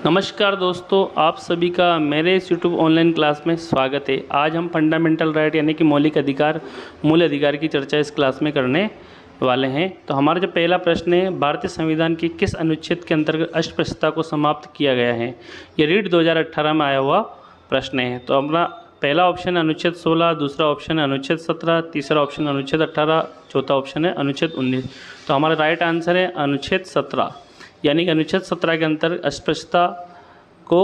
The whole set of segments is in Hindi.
नमस्कार दोस्तों, आप सभी का मेरे इस यूट्यूब ऑनलाइन क्लास में स्वागत है। आज हम फंडामेंटल राइट यानी कि मौलिक अधिकार, मूल अधिकार की चर्चा इस क्लास में करने वाले हैं। तो हमारा जो पहला प्रश्न है, भारतीय संविधान के किस अनुच्छेद के अंतर्गत अस्पृश्यता को समाप्त किया गया है? ये रीट 2018 में आया हुआ प्रश्न है। तो अपना पहला ऑप्शन है अनुच्छेद 16, दूसरा ऑप्शन है अनुच्छेद 17, तीसरा ऑप्शन अनुच्छेद 18, चौथा ऑप्शन है अनुच्छेद 19। तो हमारा राइट आंसर है अनुच्छेद 17, यानी कि अनुच्छेद 17 के अंतर्गत अस्पृश्यता को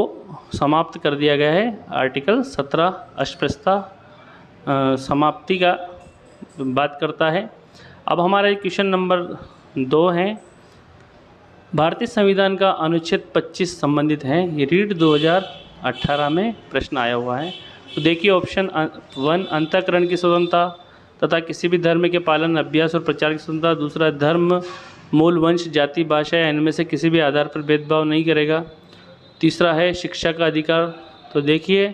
समाप्त कर दिया गया है। आर्टिकल 17 अस्पृश्यता समाप्ति का बात करता है। अब हमारा क्वेश्चन नंबर 2 है, भारतीय संविधान का अनुच्छेद 25 संबंधित है। ये रीट 2018 में प्रश्न आया हुआ है। तो देखिए ऑप्शन 1 अंतःकरण की स्वतंत्रता तथा किसी भी धर्म के पालन, अभ्यास और प्रचार की स्वतंत्रता। दूसरा धर्म, मूल, वंश, जाति, भाषा या इनमें से किसी भी आधार पर भेदभाव नहीं करेगा। तीसरा है शिक्षा का अधिकार। तो देखिए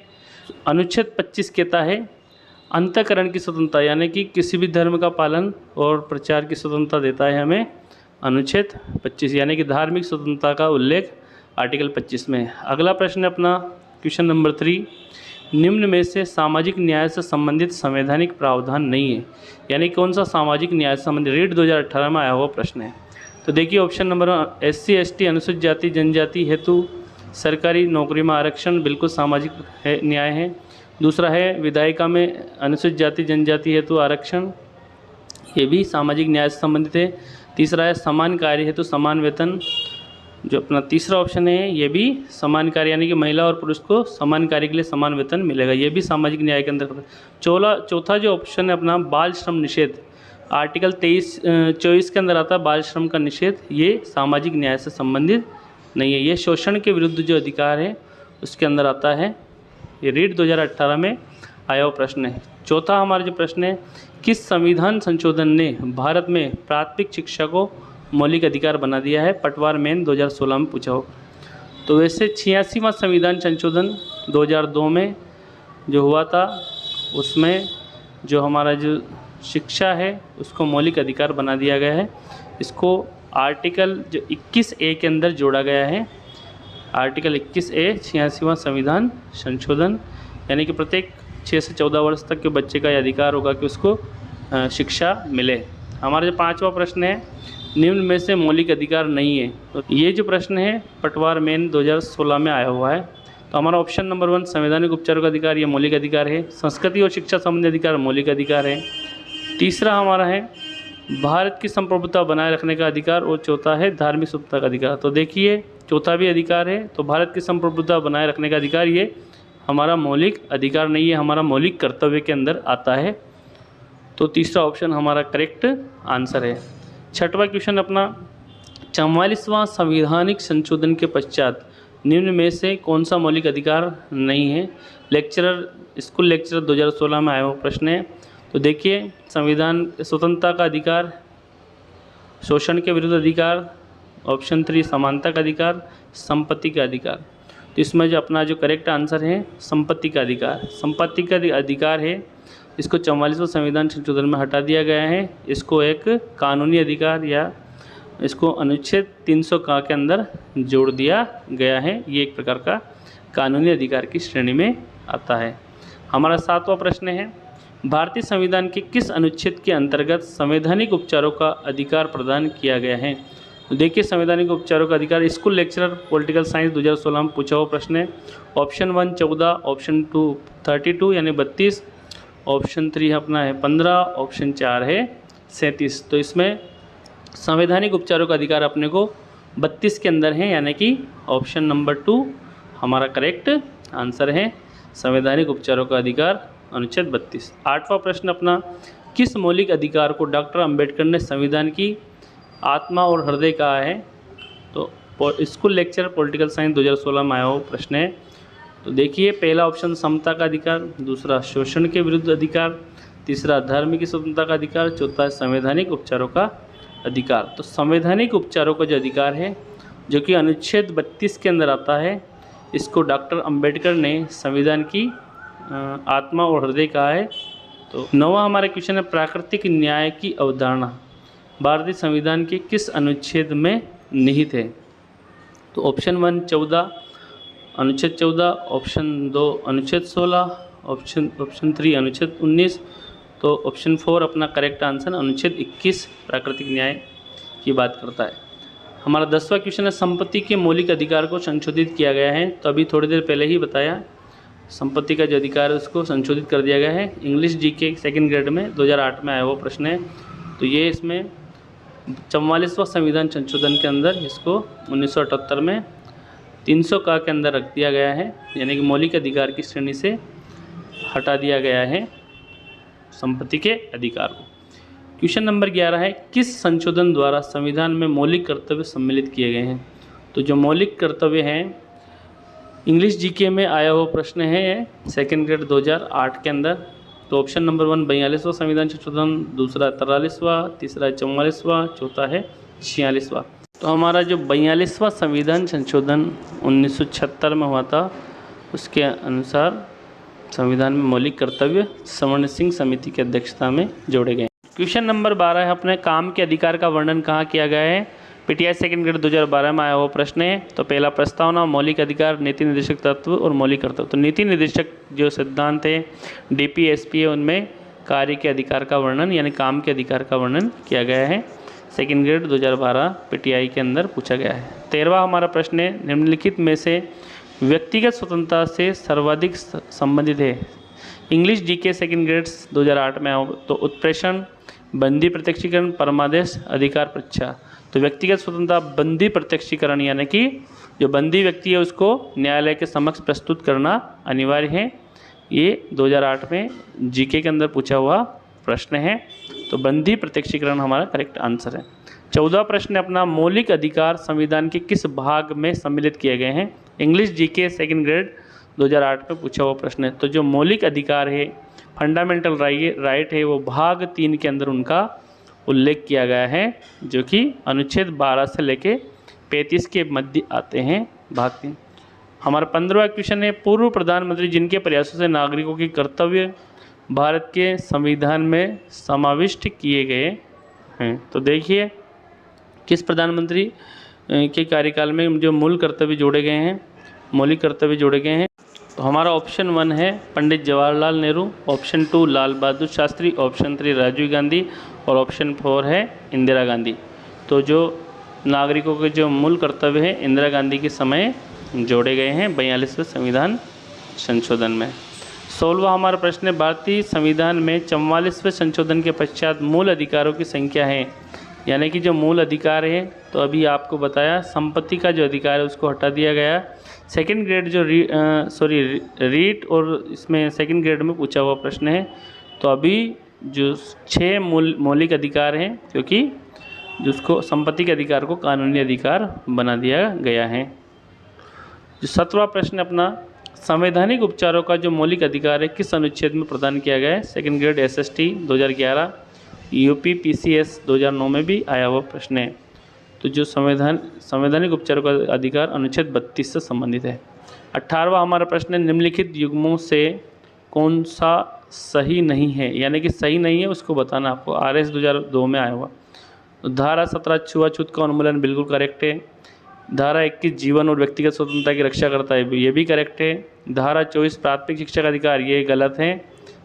अनुच्छेद 25 कहता है अंतःकरण की स्वतंत्रता, यानी कि किसी भी धर्म का पालन और प्रचार की स्वतंत्रता देता है हमें अनुच्छेद 25, यानी कि धार्मिक स्वतंत्रता का उल्लेख आर्टिकल 25 में। अगला प्रश्न है अपना क्वेश्चन नंबर 3, निम्न में से सामाजिक न्याय से संबंधित संवैधानिक प्रावधान नहीं है, यानी कौन सा सामाजिक न्याय से संबंधित? रीट 2018 में आया हुआ प्रश्न है। तो देखिए ऑप्शन नंबर 1 SC ST अनुसूचित जाति जनजाति हेतु सरकारी नौकरी में आरक्षण, बिल्कुल सामाजिक न्याय है। दूसरा है विधायिका में अनुसूचित जाति जनजाति हेतु आरक्षण, ये भी सामाजिक न्याय से संबंधित है। तीसरा है समान कार्य हेतु समान वेतन, जो अपना तीसरा ऑप्शन है ये भी समान कार्य, यानी कि महिला और पुरुष को समान कार्य के लिए समान वेतन मिलेगा, ये भी सामाजिक न्याय के अंदर। चौथा जो ऑप्शन है अपना बाल श्रम निषेध, आर्टिकल 24 के अंदर आता है बाल श्रम का निषेध, ये सामाजिक न्याय से संबंधित नहीं है, ये शोषण के विरुद्ध जो अधिकार है उसके अंदर आता है। ये रीट 2018 में आया हुआ प्रश्न है। चौथा हमारा जो प्रश्न है, किस संविधान संशोधन ने भारत में प्राथमिक शिक्षा को मौलिक अधिकार बना दिया है? पटवार मेन 2016 में पूछा हो। तो वैसे 86वां संविधान संशोधन 2002 में जो हुआ था, उसमें जो हमारा जो शिक्षा है उसको मौलिक अधिकार बना दिया गया है। इसको आर्टिकल जो 21A के अंदर जोड़ा गया है। आर्टिकल 21A 86वां संविधान संशोधन, यानी कि प्रत्येक 6 से 14 वर्ष तक के बच्चे का यह अधिकार होगा कि उसको शिक्षा मिले। हमारा जो 5वां प्रश्न है, निम्न में से मौलिक अधिकार नहीं है। तो ये जो प्रश्न है पटवार मेन 2016 में आया हुआ है। तो हमारा ऑप्शन नंबर 1 संवैधानिक उपचारों का अधिकार, ये मौलिक अधिकार है। संस्कृति और शिक्षा संबंधी अधिकार मौलिक अधिकार है। तीसरा हमारा है भारत की संप्रभुता बनाए रखने का अधिकार, और चौथा है धार्मिक स्वतंत्रता का अधिकार। तो देखिए चौथा भी अधिकार है, तो भारत की संप्रभुता बनाए रखने का अधिकार ये हमारा मौलिक अधिकार नहीं है, हमारा मौलिक कर्तव्य के अंदर आता है। तो तीसरा ऑप्शन हमारा करेक्ट आंसर है। छठवां क्वेश्चन अपना, 44वां संवैधानिक संशोधन के पश्चात निम्न में से कौन सा मौलिक अधिकार नहीं है? स्कूल लेक्चरर 2016 में आया हुआ प्रश्न है। तो देखिए संविधान स्वतंत्रता का अधिकार, शोषण के विरुद्ध अधिकार, ऑप्शन 3 समानता का अधिकार, संपत्ति का अधिकार। तो इसमें जो अपना जो करेक्ट आंसर है संपत्ति का अधिकार। संपत्ति का अधिकार है, इसको 44वां संविधान संशोधन में हटा दिया गया है। इसको एक कानूनी अधिकार या इसको अनुच्छेद 300 का के अंदर जोड़ दिया गया है। ये एक प्रकार का कानूनी अधिकार की श्रेणी में आता है। हमारा 7वां प्रश्न है, भारतीय संविधान के किस अनुच्छेद के अंतर्गत संवैधानिक उपचारों का अधिकार प्रदान किया गया है? तो देखिए संवैधानिक उपचारों का अधिकार, स्कूल लेक्चरर पॉलिटिकल साइंस 2016 में पूछा हुआ प्रश्न है। ऑप्शन 1 14, ऑप्शन 2 32 यानी 32, ऑप्शन 3 अपना है 15, ऑप्शन 4 है 37। तो इसमें संवैधानिक उपचारों का अधिकार अपने को 32 के अंदर है, यानी कि ऑप्शन नंबर 2 हमारा करेक्ट आंसर है। संवैधानिक उपचारों का अधिकार अनुच्छेद 32। 8वां प्रश्न अपना, किस मौलिक अधिकार को डॉक्टर अंबेडकर ने संविधान की आत्मा और हृदय कहा है? तो स्कूल लेक्चर पॉलिटिकल साइंस 2016 में आया हुआ प्रश्न है। तो देखिए पहला ऑप्शन समता का अधिकार, दूसरा शोषण के विरुद्ध अधिकार, तीसरा धर्म की स्वतंत्रता का अधिकार, चौथा संवैधानिक उपचारों का अधिकार। तो संवैधानिक उपचारों का जो अधिकार है जो कि अनुच्छेद 32 के अंदर आता है, इसको डॉक्टर अंबेडकर ने संविधान की आत्मा और हृदय कहा है। तो 9वां हमारा क्वेश्चन है, प्राकृतिक न्याय की अवधारणा भारतीय संविधान के किस अनुच्छेद में निहित है? तो ऑप्शन 1 14, अनुच्छेद 14, ऑप्शन 2 अनुच्छेद 16, ऑप्शन 3 अनुच्छेद 19, तो ऑप्शन 4 अपना करेक्ट आंसर अनुच्छेद 21 प्राकृतिक न्याय की बात करता है। हमारा 10वां क्वेश्चन है संपत्ति के मौलिक अधिकार को संशोधित किया गया है। तो अभी थोड़ी देर पहले ही बताया, संपत्ति का जो अधिकार है उसको संशोधित कर दिया गया है। इंग्लिश जीके सेकंड ग्रेड में 2008 में आया हुआ प्रश्न है। तो ये इसमें 44वां संविधान संशोधन के अंदर इसको 1978 में 300 का के अंदर रख दिया गया है, यानी कि मौलिक अधिकार की श्रेणी से हटा दिया गया है संपत्ति के अधिकार को। क्वेश्चन नंबर 11 है किस संशोधन द्वारा संविधान में मौलिक कर्तव्य सम्मिलित किए गए हैं। तो जो मौलिक कर्तव्य हैं इंग्लिश जीके में आया हुआ प्रश्न है सेकंड ग्रेड 2008 के अंदर। तो ऑप्शन नंबर 1 42वां संविधान संशोधन, दूसरा 43वां, तीसरा 44वां, चौथा है 46वां। तो हमारा जो 42वां संविधान संशोधन 1976 में हुआ था, उसके अनुसार संविधान में मौलिक कर्तव्य स्वर्ण सिंह समिति की अध्यक्षता में जोड़े गए। क्वेश्चन नंबर 12 है अपने काम के अधिकार का वर्णन कहाँ किया गया है। पीटीआई सेकंड ग्रेड 2012 में आया हुआ प्रश्न है। तो पहला प्रस्तावना, मौलिक अधिकार, नीति निर्देशक तत्व और मौलिक कर्तव्य। तो नीति निर्देशक जो सिद्धांत है डीपीएसपी है, उनमें कार्य के अधिकार का वर्णन यानी काम के अधिकार का वर्णन किया गया है। सेकंड ग्रेड 2012 पीटीआई के अंदर पूछा गया है। 13वां हमारा प्रश्न है निम्नलिखित में से व्यक्तिगत स्वतंत्रता से सर्वाधिक संबंधित है। इंग्लिश जीके सेकंड ग्रेड 2008 में आओ तो उत्प्रेषण, बंदी प्रत्यक्षीकरण, परमादेश, अधिकार परीक्षा। तो व्यक्तिगत स्वतंत्रता बंदी प्रत्यक्षीकरण यानी कि जो बंदी व्यक्ति है उसको न्यायालय के समक्ष प्रस्तुत करना अनिवार्य है। ये 2008 में जीके के अंदर पूछा हुआ प्रश्न है। तो बंदी प्रत्यक्षीकरण हमारा करेक्ट आंसर है। 14वां प्रश्न अपना मौलिक अधिकार संविधान के किस भाग में सम्मिलित किए गए हैं। इंग्लिश जीके सेकंड ग्रेड 2008 में पूछा हुआ प्रश्न है। तो जो मौलिक अधिकार है फंडामेंटल राइट है वो भाग 3 के अंदर उनका उल्लेख किया गया है, जो कि अनुच्छेद 12 से लेके 35 के मध्य आते हैं भाग 3। हमारा 15वां क्वेश्चन है पूर्व प्रधानमंत्री जिनके प्रयासों से नागरिकों के कर्तव्य भारत के संविधान में समाविष्ट किए गए हैं। तो देखिए किस प्रधानमंत्री के कार्यकाल में जो मूल कर्तव्य जोड़े गए हैं, मौलिक कर्तव्य जोड़े गए हैं। तो हमारा ऑप्शन 1 है पंडित जवाहरलाल नेहरू, ऑप्शन 2 लाल बहादुर शास्त्री, ऑप्शन 3 राजीव गांधी और ऑप्शन 4 है इंदिरा गांधी। तो जो नागरिकों के जो मूल कर्तव्य है इंदिरा गांधी के समय जोड़े गए हैं 42वें संविधान संशोधन में। 16वां हमारा प्रश्न है भारतीय संविधान में 44वें संशोधन के पश्चात मूल अधिकारों की संख्या है, यानी कि जो मूल अधिकार है तो अभी आपको बताया संपत्ति का जो अधिकार है उसको हटा दिया गया। सेकंड ग्रेड जो रीट और इसमें सेकंड ग्रेड में पूछा हुआ प्रश्न है। तो अभी जो 6 मौलिक अधिकार हैं, क्योंकि जिसको संपत्ति के अधिकार को कानूनी अधिकार बना दिया गया है। जो 7वां प्रश्न अपना संवैधानिक उपचारों का जो मौलिक अधिकार है किस अनुच्छेद में प्रदान किया गया है। Second grade SST 2011, UP PCS 2009 में भी आया हुआ प्रश्न है। तो जो संवैधानिक उपचारों का अधिकार अनुच्छेद 32 से संबंधित है। 18वां हमारा प्रश्न है निम्नलिखित युग्मों से कौन सा सही नहीं है, यानी कि सही नहीं है उसको बताना आपको। आरएस 2002 में आया हुआ। तो धारा 17 छुआछूत का उन्मूलन बिल्कुल करेक्ट है। धारा 21 जीवन और व्यक्तिगत स्वतंत्रता की रक्षा करता है, ये भी करेक्ट है। धारा 24 प्राथमिक शिक्षा का अधिकार, ये गलत है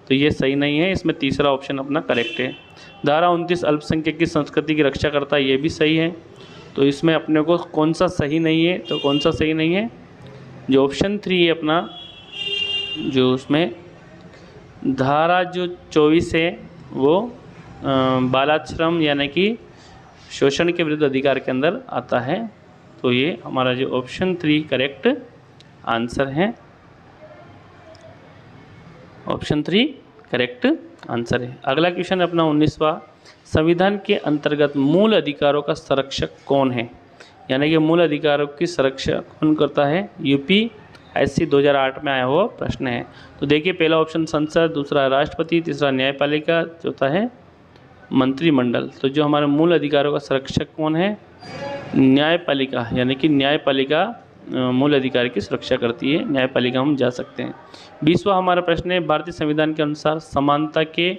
तो ये सही नहीं है, इसमें तीसरा ऑप्शन अपना करेक्ट है। धारा 29 अल्पसंख्यक की संस्कृति की रक्षा करता है, ये भी सही है। तो इसमें अपने को कौन सा सही नहीं है, तो कौन सा सही नहीं है, जो ऑप्शन 3 है अपना, जो उसमें धारा जो 24 है वो बालाश्रम यानी कि शोषण के विरुद्ध अधिकार के अंदर आता है। तो ये हमारा जो ऑप्शन 3 करेक्ट आंसर है, ऑप्शन 3 करेक्ट आंसर है। अगला क्वेश्चन अपना 19वां संविधान के अंतर्गत मूल अधिकारों का संरक्षक कौन है, यानी कि मूल अधिकारों की सुरक्षा कौन करता है। यूपीएससी 2008 में आया हुआ प्रश्न है। तो देखिए पहला ऑप्शन संसद, दूसरा राष्ट्रपति, तीसरा न्यायपालिका, चौथा है मंत्रिमंडल। तो जो हमारे मूल अधिकारों का संरक्षक कौन है, न्यायपालिका, यानी कि न्यायपालिका मूल अधिकार की सुरक्षा करती है, न्यायपालिका हम जा सकते हैं। 20वां हमारा प्रश्न है भारतीय संविधान के अनुसार समानता के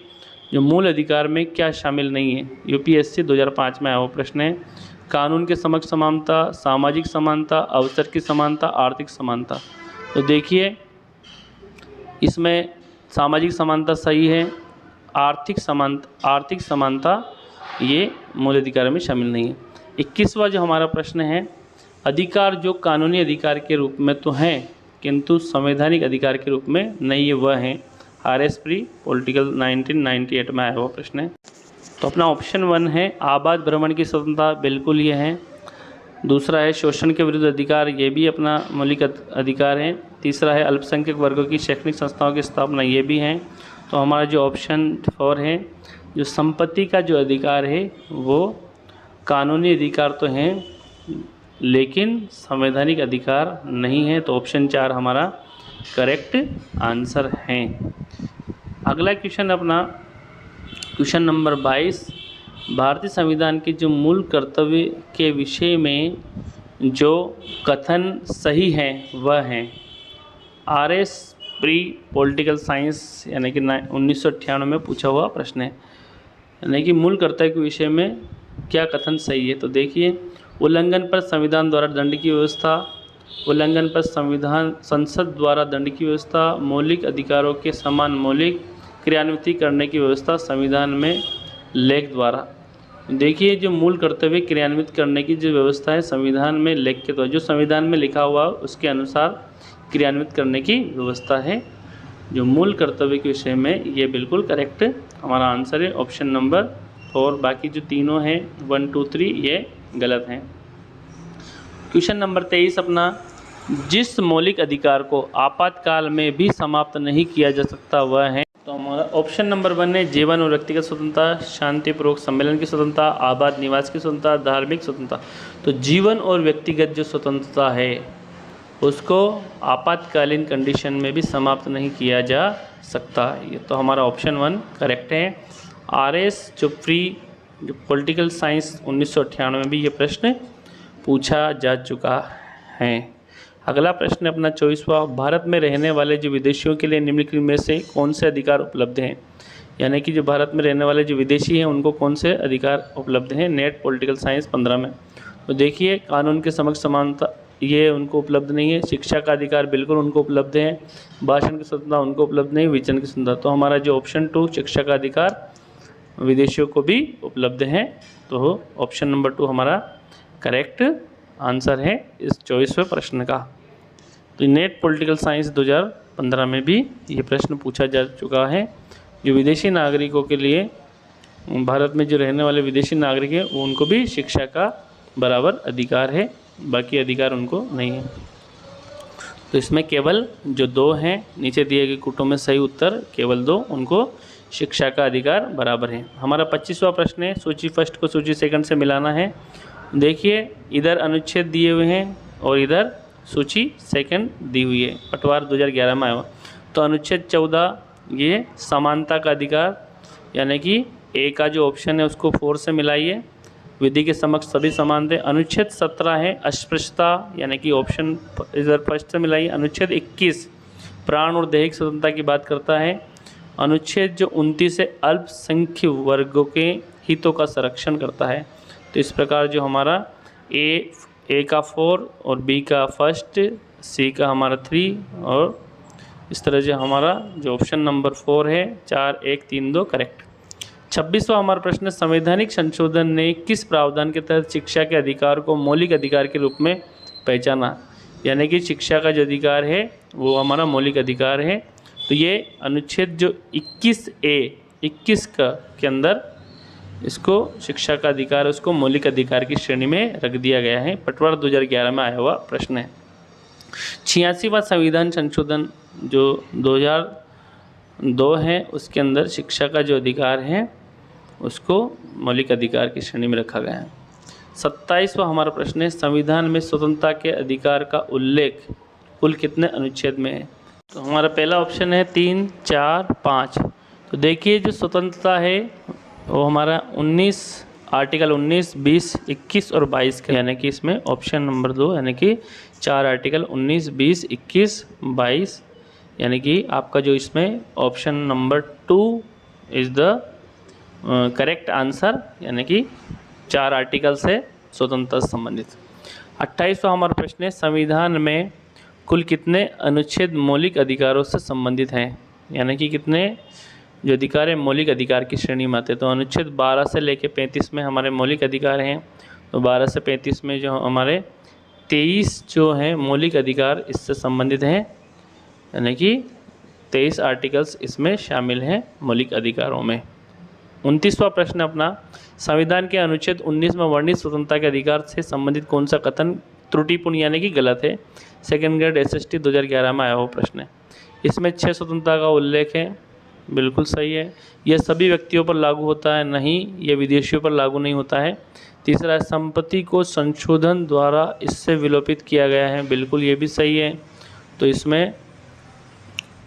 जो मूल अधिकार में क्या शामिल नहीं है। यूपीएससी 2005 में आया हुआ प्रश्न है। कानून के समक्ष समानता, सामाजिक समानता, अवसर की समानता, आर्थिक समानता। तो देखिए इसमें सामाजिक समानता सही है, आर्थिक समानता ये मूल अधिकारों में शामिल नहीं है। 21वां जो हमारा प्रश्न है, अधिकार जो कानूनी अधिकार के रूप में तो हैं किंतु संवैधानिक अधिकार के रूप में नहीं है, वह हैं RS प्री पॉलिटिकल 1998 में आया हुआ प्रश्न है। तो अपना ऑप्शन 1 है आबाद भ्रमण की स्वतंत्रता, बिल्कुल ये है। दूसरा है शोषण के विरुद्ध अधिकार, ये भी अपना मौलिक अधिकार है। तीसरा है अल्पसंख्यक वर्गों की शैक्षणिक संस्थाओं की स्थापना, ये भी है। तो हमारा जो ऑप्शन 4 है, जो संपत्ति का जो अधिकार है वो कानूनी अधिकार तो हैं लेकिन संवैधानिक अधिकार नहीं है, तो ऑप्शन 4 हमारा करेक्ट आंसर है। अगला क्वेश्चन अपना क्वेश्चन नंबर 22, भारतीय संविधान के जो मूल कर्तव्य के विषय में जो कथन सही है वह है RS प्री पॉलिटिकल साइंस यानी कि 1998 में पूछा हुआ प्रश्न है, यानी कि मूल कर्तव्य के विषय में क्या कथन सही है। तो देखिए, उल्लंघन पर संविधान द्वारा दंड की व्यवस्था, उल्लंघन पर संसद द्वारा दंड की व्यवस्था, मौलिक अधिकारों के समान मौलिक क्रियान्वित करने की व्यवस्था संविधान में लेख द्वारा। देखिए, जो मूल कर्तव्य क्रियान्वित करने की जो व्यवस्था है संविधान में लेख के द्वारा, जो संविधान में लिखा हुआ उसके अनुसार क्रियान्वित करने की व्यवस्था है जो मूल कर्तव्य के विषय में, ये बिल्कुल करेक्ट हमारा आंसर है ऑप्शन नंबर 4। बाकी जो तीनों हैं 1, 2, 3 ये गलत हैं। क्वेश्चन नंबर 23 अपना, जिस मौलिक अधिकार को आपातकाल में भी समाप्त नहीं किया जा सकता वह है। तो हमारा ऑप्शन नंबर 1 है जीवन और व्यक्तिगत स्वतंत्रता, शांतिपूर्वक सम्मेलन की स्वतंत्रता, आबाद निवास की स्वतंत्रता, धार्मिक स्वतंत्रता। तो जीवन और व्यक्तिगत जो स्वतंत्रता है उसको आपातकालीन कंडीशन में भी समाप्त नहीं किया जा सकता। ये तो हमारा ऑप्शन 1 करेक्ट है। RS जो पॉलिटिकल साइंस 1998 में भी ये प्रश्न पूछा जा चुका है। अगला प्रश्न अपना 24वां, भारत में रहने वाले जो विदेशियों के लिए निम्नलिखित में से कौन से अधिकार उपलब्ध हैं, यानी कि जो भारत में रहने वाले जो विदेशी हैं उनको कौन से अधिकार उपलब्ध हैं नेट पॉलिटिकल साइंस 15 में। तो देखिए, कानून के समक्ष समानता ये उनको उपलब्ध नहीं है, शिक्षा का अधिकार बिल्कुल उनको उपलब्ध है, भाषण की स्वतंत्रता उनको उपलब्ध नहीं, विचरण की स्वतंत्रता। तो हमारा जो ऑप्शन 2 शिक्षा का अधिकार विदेशियों को भी उपलब्ध है, तो ऑप्शन नंबर 2 हमारा करेक्ट आंसर है इस 24वें प्रश्न का। तो नेट पॉलिटिकल साइंस 2015 में भी ये प्रश्न पूछा जा चुका है। जो विदेशी नागरिकों के लिए, भारत में जो रहने वाले विदेशी नागरिक हैं उनको भी शिक्षा का बराबर अधिकार है, बाकी अधिकार उनको नहीं है। तो इसमें केवल जो 2 हैं नीचे दिए गए कूटों में सही उत्तर केवल 2, उनको शिक्षा का अधिकार बराबर है। हमारा 25वां प्रश्न है, सूची फर्स्ट को सूची सेकंड से मिलाना है। देखिए, इधर अनुच्छेद दिए हुए हैं और इधर सूची सेकंड दी हुई है, पटवार 2011 में आया हुआ। तो अनुच्छेद 14 ये समानता का अधिकार, यानी कि ए का जो ऑप्शन है उसको 4 से मिलाइए, विधि के समक्ष सभी समान थे। अनुच्छेद 17 है अस्पृश्यता, यानी कि ऑप्शन इधर फर्स्ट से मिलाइए। अनुच्छेद 21 प्राण और दैहिक स्वतंत्रता की बात करता है। अनुच्छेद जो 29 है अल्पसंख्यक वर्गों के हितों का संरक्षण करता है। तो इस प्रकार जो हमारा ए का 4 और बी का फर्स्ट, सी का हमारा 3 और इस तरह से हमारा जो ऑप्शन नंबर 4 है 4, 1, 3, 2 करेक्ट। 26वां हमारा प्रश्न, संवैधानिक संशोधन ने किस प्रावधान के तहत शिक्षा के अधिकार को मौलिक अधिकार के रूप में पहचाना, यानी कि शिक्षा का जो अधिकार है वो हमारा मौलिक अधिकार है। तो ये अनुच्छेद जो 21 के अंदर इसको शिक्षा का अधिकार उसको मौलिक अधिकार की श्रेणी में रख दिया गया है, पटवार 2011 में आया हुआ प्रश्न है। 86वां संविधान संशोधन जो 2002 है उसके अंदर शिक्षा का जो अधिकार है उसको मौलिक अधिकार की श्रेणी में रखा गया है। 27वां हमारा प्रश्न है, संविधान में स्वतंत्रता के अधिकार का उल्लेख कुल कितने अनुच्छेद में है। तो हमारा पहला ऑप्शन है 3, 4, 5। तो देखिए, जो स्वतंत्रता है वो हमारा 19 आर्टिकल 19, 20, 21 और 22 का, यानी कि इसमें ऑप्शन नंबर 2 यानी कि 4 आर्टिकल 19, 20, 21, 22, यानी कि आपका जो इसमें option number 2 is the correct answer, यानी कि 4 आर्टिकल से स्वतंत्रता से संबंधित। 28वां हमारा प्रश्न है, संविधान में कुल कितने अनुच्छेद मौलिक अधिकारों से संबंधित हैं, यानी कि कितने जो अधिकार है मौलिक अधिकार की श्रेणी में आते हैं। तो अनुच्छेद 12 से लेकर 35 में हमारे मौलिक अधिकार हैं। तो 12 से 35 में जो हमारे 23 जो हैं मौलिक अधिकार इससे संबंधित हैं, यानी कि 23 आर्टिकल्स इसमें शामिल हैं मौलिक अधिकारों में। 29वां प्रश्न अपना, संविधान के अनुच्छेद 19 में वर्णित स्वतंत्रता के अधिकार से संबंधित कौन सा कथन त्रुटिपूर्ण यानी कि गलत है? सेकेंड ग्रेड SST 2011 में आया हुआ प्रश्न है। इसमें 6 स्वतंत्रता का उल्लेख है, बिल्कुल सही है। यह सभी व्यक्तियों पर लागू होता है, नहीं, यह विदेशियों पर लागू नहीं होता है। तीसरा है, संपत्ति को संशोधन द्वारा इससे विलोपित किया गया है, बिल्कुल ये भी सही है। तो इसमें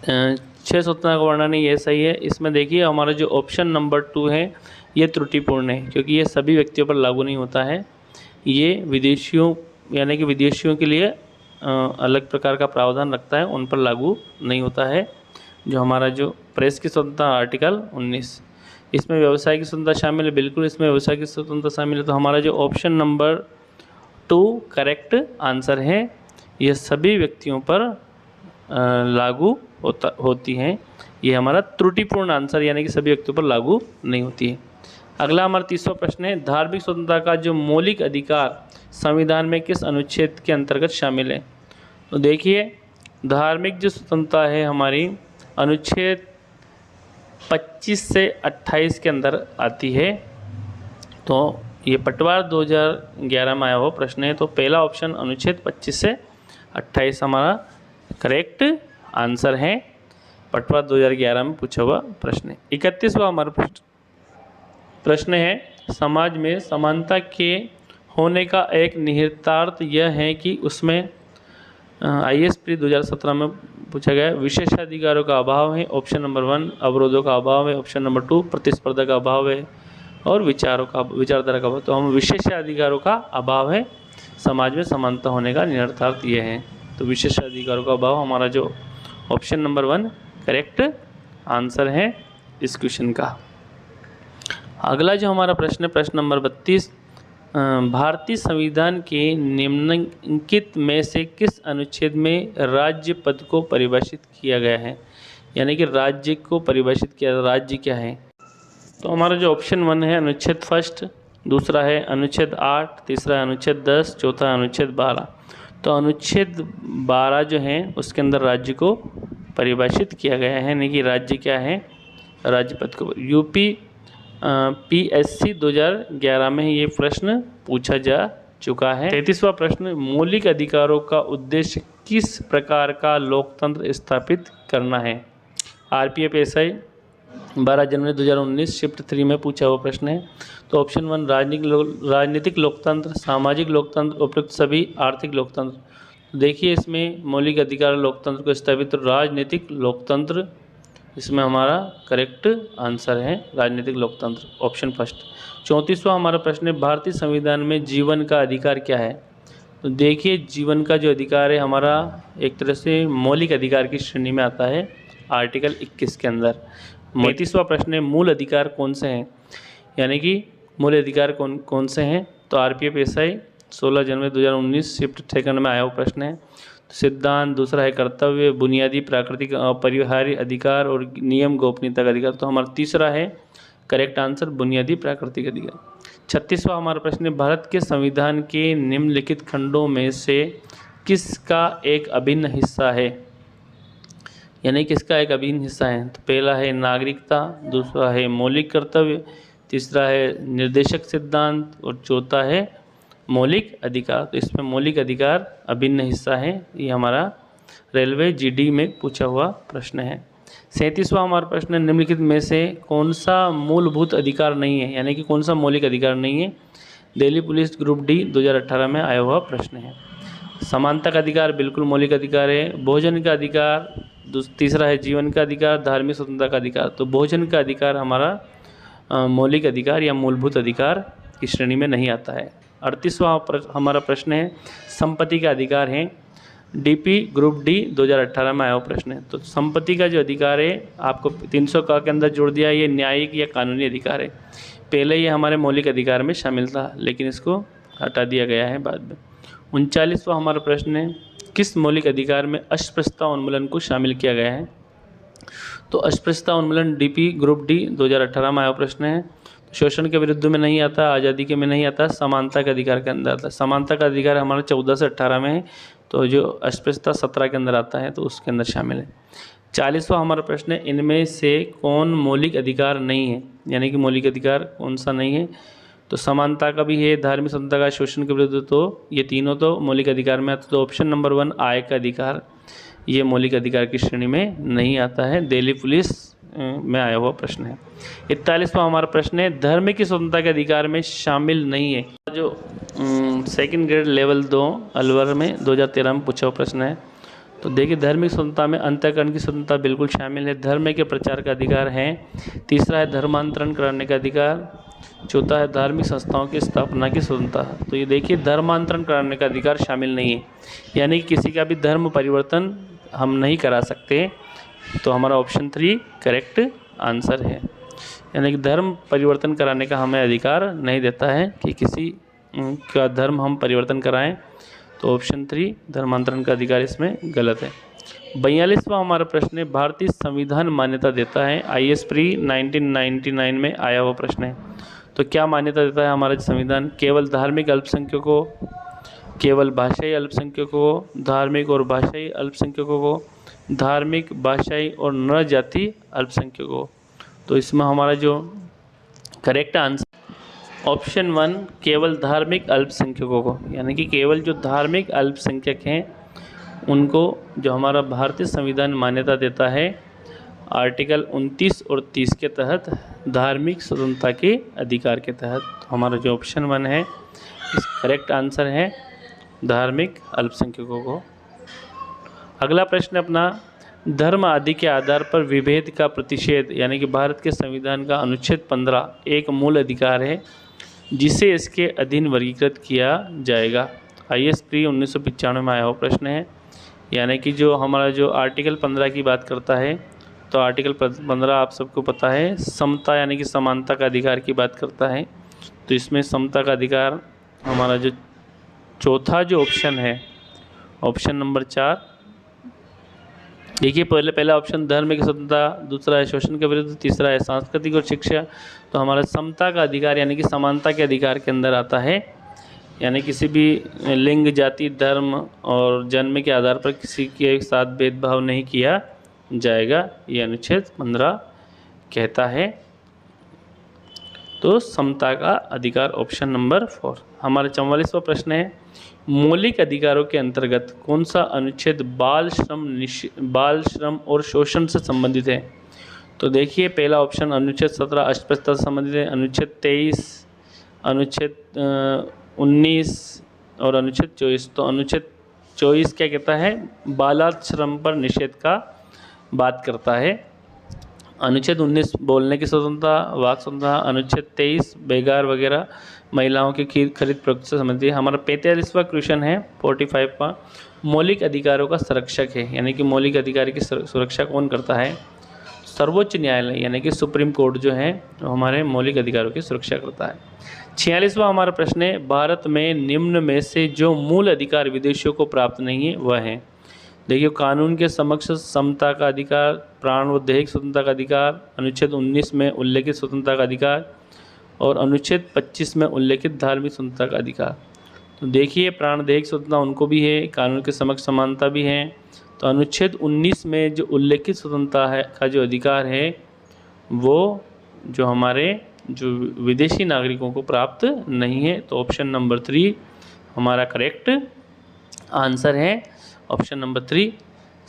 6 स्वतंत्रता का वर्णन है, ये सही है। इसमें देखिए हमारा जो ऑप्शन नंबर 2 है ये त्रुटिपूर्ण है, क्योंकि ये सभी व्यक्तियों पर लागू नहीं होता है। ये विदेशियों यानी कि विदेशियों के लिए अलग प्रकार का प्रावधान रखता है, उन पर लागू नहीं होता है। जो हमारा जो प्रेस की स्वतंत्रता आर्टिकल 19, इसमें व्यवसाय की स्वतंत्रता शामिल है, बिल्कुल इसमें व्यवसाय की स्वतंत्रता शामिल है। तो हमारा जो ऑप्शन नंबर 2 करेक्ट आंसर है। यह सभी व्यक्तियों पर लागू होती हैं। ये हमारा त्रुटिपूर्ण आंसर यानी कि सभी व्यक्तियों पर लागू नहीं होती है। अगला हमारा 30वां प्रश्न है, धार्मिक स्वतंत्रता का जो मौलिक अधिकार संविधान में किस अनुच्छेद के अंतर्गत शामिल है? तो देखिए धार्मिक जो स्वतंत्रता है हमारी अनुच्छेद 25 से 28 के अंदर आती है। तो ये पटवार 2011 में आया हुआ प्रश्न है। तो पहला ऑप्शन अनुच्छेद 25 से 28 हमारा करेक्ट आंसर है। पटवार 2011 में पूछा हुआ प्रश्न है। 31वां हमारा प्रश्न है, समाज में समानता के होने का एक निहितार्थ यह है कि उसमें IAS प्री 2017 में पूछा गया है, विशेषाधिकारों का अभाव है। ऑप्शन नंबर 1 अवरोधों का अभाव है। ऑप्शन नंबर 2 प्रतिस्पर्धा का अभाव है और विचारधारा का अभाव। तो हम विशेषाधिकारों का अभाव है, समाज में समानता होने का निहितार्थ यह है। तो विशेषाधिकारों का अभाव हमारा जो ऑप्शन नंबर 1 करेक्ट आंसर है इस क्वेश्चन का। अगला जो हमारा प्रश्न है प्रश्न नंबर 32, भारतीय संविधान के निम्नलिखित में से किस अनुच्छेद में राज्य पद को परिभाषित किया गया है, यानी कि राज्य को परिभाषित किया, राज्य क्या है? तो हमारा जो ऑप्शन 1 है अनुच्छेद 1, दूसरा है अनुच्छेद 8, तीसरा है अनुच्छेद 10, चौथा है अनुच्छेद 12। तो अनुच्छेद 12 जो है उसके अंदर राज्य को परिभाषित किया गया है, यानी कि राज्य क्या है, राज्य पद को। यूपी PSC 2011 में ये प्रश्न पूछा जा चुका है। 33वां प्रश्न, मौलिक अधिकारों का उद्देश्य किस प्रकार का लोकतंत्र स्थापित करना है? RPF SI 12 जनवरी 2019 शिफ्ट 3 में पूछा हुआ प्रश्न है। तो ऑप्शन 1 राजनीतिक लोकतंत्र, सामाजिक लोकतंत्र, उपयुक्त सभी, आर्थिक लोकतंत्र। देखिए इसमें मौलिक अधिकार लोकतंत्र को स्थापित, राजनीतिक लोकतंत्र इसमें हमारा करेक्ट आंसर है, राजनीतिक लोकतंत्र, ऑप्शन 1। 34वां हमारा प्रश्न है, भारतीय संविधान में जीवन का अधिकार क्या है? तो देखिए जीवन का जो अधिकार है हमारा एक तरह से मौलिक अधिकार की श्रेणी में आता है, आर्टिकल 21 के अंदर। 35वां प्रश्न है, मूल अधिकार कौन से हैं, यानी कि मूल अधिकार कौन से हैं? तो RPF SI 16 जनवरी 2019 शिफ्ट 2 में आया हुआ प्रश्न है। सिद्धांत, दूसरा है कर्तव्य, बुनियादी प्राकृतिक अपरिहार्य अधिकार और नियम गोपनीयता का अधिकार। तो हमारा तीसरा है करेक्ट आंसर, बुनियादी प्राकृतिक अधिकार। 36वां हमारा प्रश्न है, भारत के संविधान के निम्नलिखित खंडों में से किसका एक अभिन्न हिस्सा है, यानी किसका एक अभिन्न हिस्सा है? तो पहला है नागरिकता, दूसरा है मौलिक कर्तव्य, तीसरा है निर्देशक सिद्धांत और चौथा है मौलिक अधिकार। तो इसमें मौलिक अधिकार अभिन्न हिस्सा है, ये हमारा रेलवे GD में पूछा हुआ प्रश्न है। 37वां हमारा प्रश्न है, निम्नलिखित में से कौन सा मूलभूत अधिकार नहीं है, यानी कि कौन सा मौलिक अधिकार नहीं है? दिल्ली पुलिस ग्रुप D 2018 में आया हुआ प्रश्न है। समानता का अधिकार बिल्कुल मौलिक अधिकार है। भोजन का अधिकार, तीसरा है जीवन का अधिकार, धार्मिक स्वतंत्रता का अधिकार। तो भोजन का अधिकार हमारा मौलिक अधिकार या मूलभूत अधिकार की श्रेणी में नहीं आता है। 38वां हमारा प्रश्न है, संपत्ति का अधिकार है। DP ग्रुप D 2018 में आया हुआ प्रश्न है। तो संपत्ति का जो अधिकार है आपको 300 का के अंदर जोड़ दिया, ये न्यायिक या कानूनी अधिकार है। पहले ये हमारे मौलिक अधिकार में शामिल था, लेकिन इसको हटा दिया गया है बाद में। 39वां हमारा प्रश्न है, किस मौलिक अधिकार में अस्पृश्यता उन्मूलन को शामिल किया गया है? तो अस्पृश्यता उन्मूलन डीपी ग्रुप डी 2018 में आया प्रश्न है। शोषण के विरुद्ध में नहीं आता, आज़ादी के में नहीं आता, समानता के अधिकार के अंदर आता है। समानता का अधिकार हमारा 14 से 18 में है, तो जो अस्पृश्यता 17 के अंदर आता है, तो उसके अंदर शामिल है। 40वां हमारा प्रश्न है, इनमें से कौन मौलिक अधिकार नहीं है? यानी कि मौलिक अधिकार कौन सा नहीं है? तो समानता का भी है, धार्मिक स्वतंत्रता का, शोषण के विरुद्ध, तो ये तीनों तो मौलिक अधिकार में आते। तो ऑप्शन नंबर 1 आय का अधिकार, ये मौलिक अधिकार की श्रेणी में नहीं आता है, दिल्ली पुलिस में आया हुआ प्रश्न है। 41वां हमारा प्रश्न है, धर्म की स्वतंत्रता के अधिकार में शामिल नहीं है। जो सेकंड ग्रेड लेवल 2 अलवर में 2013 में पूछा हुआ प्रश्न है। तो देखिए, धार्मिक स्वतंत्रता में अंतःकरण की स्वतंत्रता बिल्कुल शामिल है, धर्म के प्रचार का अधिकार है। तीसरा है धर्मांतरण कराने का अधिकार। चौथा है धार्मिक संस्थाओं की स्थापना की स्वतंत्रता। तो ये देखिए, धर्मांतरण कराने का अधिकार शामिल नहीं है, यानी कि किसी का भी धर्म परिवर्तन हम नहीं करा सकते। तो हमारा ऑप्शन 3 करेक्ट आंसर है, यानी कि धर्म परिवर्तन कराने का हमें अधिकार नहीं देता है कि किसी का धर्म हम परिवर्तन कराएं। तो ऑप्शन 3 धर्मांतरण का अधिकार इसमें गलत है। 42वां हमारा प्रश्न है, भारतीय संविधान मान्यता देता है, IS प्री 1999 में आया हुआ प्रश्न है। तो क्या मान्यता देता है हमारा संविधान? केवल धार्मिक अल्पसंख्यकों को, केवल भाषाई अल्पसंख्यकों को, धार्मिक और भाषाई अल्पसंख्यकों को, धार्मिक, भाषाई और नर जाति अल्पसंख्यकों को। तो इसमें हमारा जो करेक्ट आंसर ऑप्शन 1 केवल धार्मिक अल्पसंख्यकों को, यानी कि केवल जो धार्मिक अल्पसंख्यक हैं उनको जो हमारा भारतीय संविधान मान्यता देता है आर्टिकल 29 और 30 के तहत, धार्मिक स्वतंत्रता के अधिकार के तहत। तो हमारा जो ऑप्शन 1 है इस करेक्ट आंसर है धार्मिक अल्पसंख्यकों को। अगला प्रश्न अपना, धर्म आदि के आधार पर विभेद का प्रतिषेध, यानी कि भारत के संविधान का अनुच्छेद 15 एक मूल अधिकार है जिसे इसके अधीन वर्गीकृत किया जाएगा। IS प्री 1995 में आया हुआ प्रश्न है, यानी कि जो हमारा जो आर्टिकल 15 की बात करता है, तो आर्टिकल 15 आप सबको पता है समता यानी कि समानता का अधिकार की बात करता है। तो इसमें समता का अधिकार हमारा जो चौथा जो ऑप्शन है, ऑप्शन नंबर 4, देखिए पहला ऑप्शन धर्म की स्वतंत्रता, दूसरा है शोषण के विरुद्ध, तीसरा है सांस्कृतिक और शिक्षा। तो हमारा समता का अधिकार यानी कि समानता के अधिकार के अंदर आता है, यानी किसी भी लिंग, जाति, धर्म और जन्म के आधार पर किसी के साथ भेदभाव नहीं किया जाएगा, ये अनुच्छेद 15 कहता है। तो समता का अधिकार ऑप्शन नंबर 4। हमारा 44वां प्रश्न है, मौलिक अधिकारों के अंतर्गत कौन सा अनुच्छेद बाल श्रम और शोषण से संबंधित है? तो देखिए पहला ऑप्शन अनुच्छेद 17 अस्पृश्यता से संबंधित है, अनुच्छेद 23, अनुच्छेद 19 और अनुच्छेद 24। तो अनुच्छेद 24 क्या कहता है? बालाश्रम पर निषेध का बात करता है। अनुच्छेद 19 बोलने की स्वतंत्रता, वाक स्वतंत्रता। अनुच्छेद 23 बेगार वगैरह महिलाओं की खरीद प्रयोग से संबंधित। हमारा 45वां क्वेश्चन है 45वां, मौलिक अधिकारों का संरक्षक है, यानी कि मौलिक अधिकार की सुरक्षा कौन करता है? सर्वोच्च न्यायालय यानी कि सुप्रीम कोर्ट जो है वो हमारे मौलिक अधिकारों की सुरक्षा करता है। 46वां हमारा प्रश्न है, भारत में निम्न में से जो मूल अधिकार विदेशियों को प्राप्त नहीं है वह है। देखिए कानून के समक्ष समता का अधिकार, प्राण व दैहिक स्वतंत्रता का अधिकार, अनुच्छेद 19 में उल्लेखित स्वतंत्रता का अधिकार और अनुच्छेद 25 में उल्लेखित धार्मिक स्वतंत्रता का अधिकार। तो देखिए प्राण दैहिक स्वतंत्रता उनको भी है, कानून के समक्ष समानता भी है। तो अनुच्छेद 19 में जो उल्लेखित स्वतंत्रता है का जो अधिकार है वो जो हमारे जो विदेशी नागरिकों को प्राप्त नहीं है। तो ऑप्शन नंबर 3 हमारा करेक्ट आंसर है, ऑप्शन नंबर 3।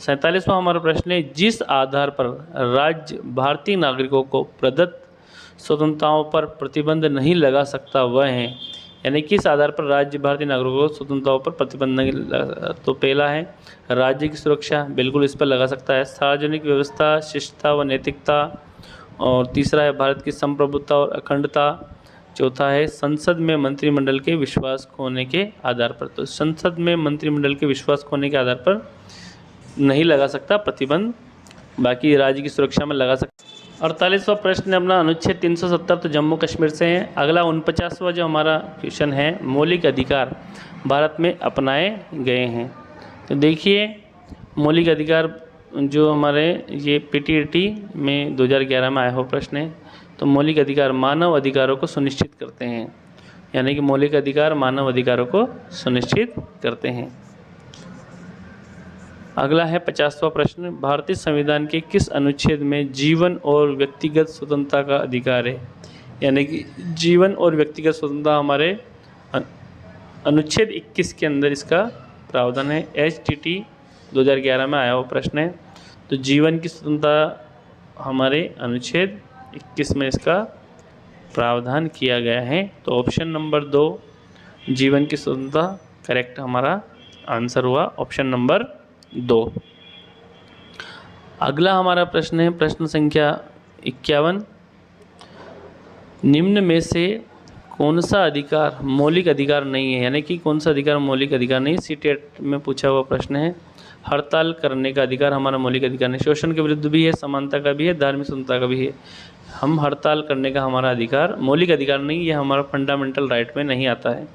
47वां हमारा प्रश्न है, जिस आधार पर राज्य भारतीय नागरिकों को प्रदत्त स्वतंत्रताओं पर प्रतिबंध नहीं लगा सकता वह है, यानी किस आधार पर राज्य भारतीय नागरिकों को स्वतंत्रताओं पर प्रतिबंध नहीं लगा। तो पहला है राज्य की सुरक्षा, बिल्कुल इस पर लगा सकता है। सार्वजनिक व्यवस्था, शिष्टता व नैतिकता। और तीसरा है भारत की संप्रभुता और अखंडता। चौथा है संसद में मंत्रिमंडल के विश्वास खोने के आधार पर। तो संसद में मंत्रिमंडल के विश्वास खोने के आधार पर नहीं लगा सकता प्रतिबंध, बाकी राज्य की सुरक्षा में लगा सकता। 48वां प्रश्न अपना अनुच्छेद 370 तो जम्मू कश्मीर से है। अगला 49वां जो हमारा क्वेश्चन है, मौलिक अधिकार भारत में अपनाए गए हैं। तो देखिए मौलिक अधिकार जो हमारे ये पीटीईटी में 2011 में आया हुआ प्रश्न है। तो मौलिक अधिकार मानव अधिकारों को सुनिश्चित करते हैं, यानी कि मौलिक अधिकार मानव अधिकारों को सुनिश्चित करते हैं। अगला है 50वां प्रश्न, भारतीय संविधान के किस अनुच्छेद में जीवन और व्यक्तिगत स्वतंत्रता का अधिकार है? यानी कि जीवन और व्यक्तिगत स्वतंत्रता हमारे अनुच्छेद 21 के अंदर इसका प्रावधान है। HTT 2011 में आया हुआ प्रश्न है। तो जीवन की स्वतंत्रता हमारे अनुच्छेद 21 में इसका प्रावधान किया गया है। तो ऑप्शन नंबर 2 जीवन की स्वतंत्रता करेक्ट हमारा आंसर हुआ, ऑप्शन नंबर 2। अगला हमारा प्रश्न है प्रश्न संख्या 51, निम्न में से कौन सा अधिकार मौलिक अधिकार नहीं है? यानी कि कौन सा अधिकार मौलिक अधिकार नहीं? सीटेट में पूछा हुआ प्रश्न है। हड़ताल करने का अधिकार हमारा मौलिक अधिकार नहीं, शोषण के विरुद्ध भी है, समानता का भी है, धार्मिक स्वतंत्रता का भी है। हम हड़ताल करने का हमारा अधिकार मौलिक अधिकार नहीं, ये हमारा फंडामेंटल राइट में नहीं आता है।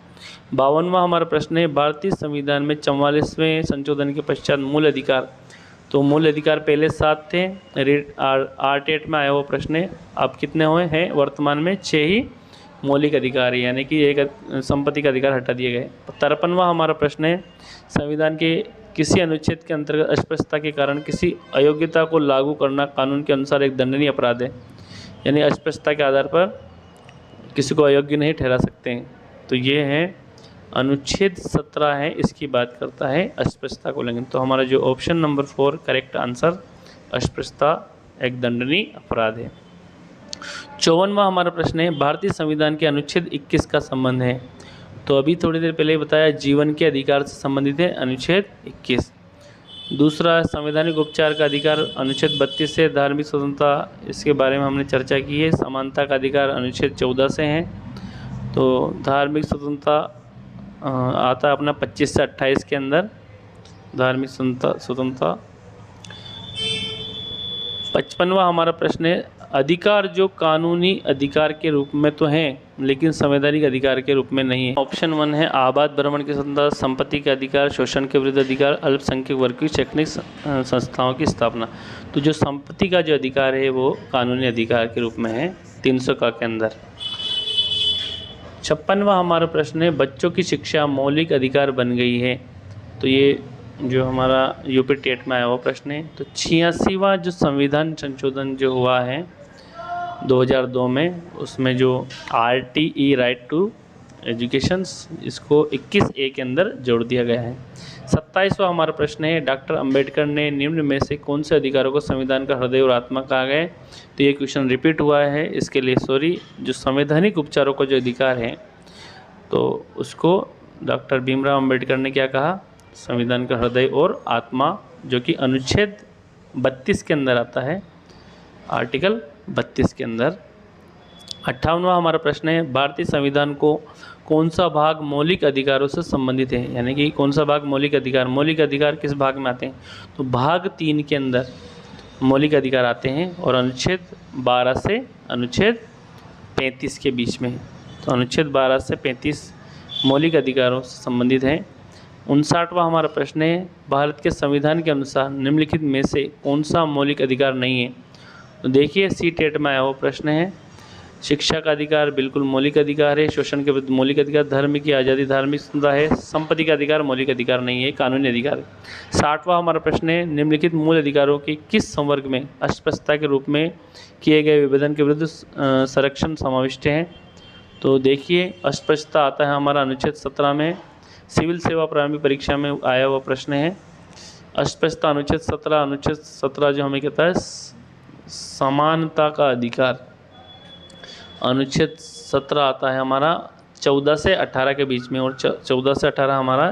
52वां हमारा प्रश्न है, भारतीय संविधान में 44वें संशोधन के पश्चात मूल अधिकार, तो मूल अधिकार पहले 7 थे, आर्ट में आया हुआ प्रश्न है, अब कितने हुए हैं? वर्तमान में 6 ही मौलिक अधिकार है, यानी कि एक संपत्ति का अधिकार हटा दिए गए। 53वां हमारा प्रश्न है, संविधान के किसी अनुच्छेद के अंतर्गत अस्पष्टता के कारण किसी अयोग्यता को लागू करना कानून के अनुसार एक दंडनीय अपराध है, यानी अस्पष्टता के आधार पर किसी को अयोग्य नहीं ठहरा सकते हैं। तो ये है अनुच्छेद 17 है, इसकी बात करता है अस्पष्टता को लेकर। तो हमारा जो ऑप्शन नंबर 4 करेक्ट आंसर, अस्पष्टता एक दंडनीय अपराध है। 54वां हमारा प्रश्न है, भारतीय संविधान के अनुच्छेद 21 का संबंध है? तो अभी थोड़ी देर पहले बताया जीवन के अधिकार से संबंधित है अनुच्छेद 21। दूसरा संवैधानिक उपचार का अधिकार अनुच्छेद 32 से, धार्मिक स्वतंत्रता इसके बारे में हमने चर्चा की है, समानता का अधिकार अनुच्छेद 14 से है। तो धार्मिक स्वतंत्रता आता है अपना 25 से 28 के अंदर, धार्मिक स्वतंत्रता। 55वां हमारा प्रश्न है, अधिकार जो कानूनी अधिकार के रूप में तो हैं लेकिन संवैधानिक अधिकार के रूप में नहीं है। ऑप्शन 1 है आबाद भ्रमण की स्वतंत्रता, संपत्ति के अधिकार, शोषण के विरुद्ध अधिकार, अल्पसंख्यक वर्ग की शैक्षणिक संस्थाओं की स्थापना। तो जो संपत्ति का जो अधिकार है वो कानूनी अधिकार के रूप में है 300 का के अंदर। 56वां हमारा प्रश्न है, बच्चों की शिक्षा मौलिक अधिकार बन गई है? तो ये जो हमारा यूपी टेट में आया हुआ प्रश्न है। तो 86वां जो संविधान संशोधन जो हुआ है 2002 में, उसमें जो RTE राइट टू एजुकेशन, इसको 21A के अंदर जोड़ दिया गया है। 27वां हमारा प्रश्न है, डॉक्टर अंबेडकर ने निम्न में से कौन से अधिकारों को संविधान का हृदय और आत्मा कहा गया? तो ये क्वेश्चन रिपीट हुआ है, इसके लिए सॉरी। जो संवैधानिक उपचारों का जो अधिकार है तो उसको डॉक्टर भीमराव अंबेडकर ने क्या कहा? संविधान का हृदय और आत्मा, जो कि अनुच्छेद 32 के अंदर आता है, आर्टिकल 32 के अंदर। 58वां हमारा प्रश्न है, भारतीय संविधान को कौन सा भाग मौलिक अधिकारों से संबंधित है? यानी कि कौन सा भाग मौलिक अधिकार किस भाग में आते हैं? तो भाग 3 के अंदर मौलिक अधिकार आते हैं और अनुच्छेद 12 से अनुच्छेद 35 के बीच में। तो अनुच्छेद 12 से 35 मौलिक अधिकारों से संबंधित है। 59वां हमारा प्रश्न है, भारत के संविधान के अनुसार निम्नलिखित में से कौन सा मौलिक अधिकार नहीं है? तो देखिए सीटेट में आया हुआ प्रश्न है, शिक्षा का अधिकार बिल्कुल मौलिक अधिकार है, शोषण के विरुद्ध मौलिक अधिकार, धर्म की आज़ादी धार्मिक स्वतंत्रता है, संपत्ति का अधिकार मौलिक अधिकार नहीं है, कानूनी अधिकार है। 60वां हमारा प्रश्न है, निम्नलिखित मूल अधिकारों के किस संवर्ग में अस्पष्टता के रूप में किए गए विभेदन के विरुद्ध संरक्षण समाविष्ट है? तो देखिए अस्पष्टता आता है हमारा अनुच्छेद 17 में। सिविल सेवा प्रारंभिक परीक्षा में आया हुआ प्रश्न है, अस्पष्टता अनुच्छेद 17 जो हमें कहता है समानता का अधिकार, अनुच्छेद 17 आता है हमारा 14 से 18 के बीच में, और 14 से 18 हमारा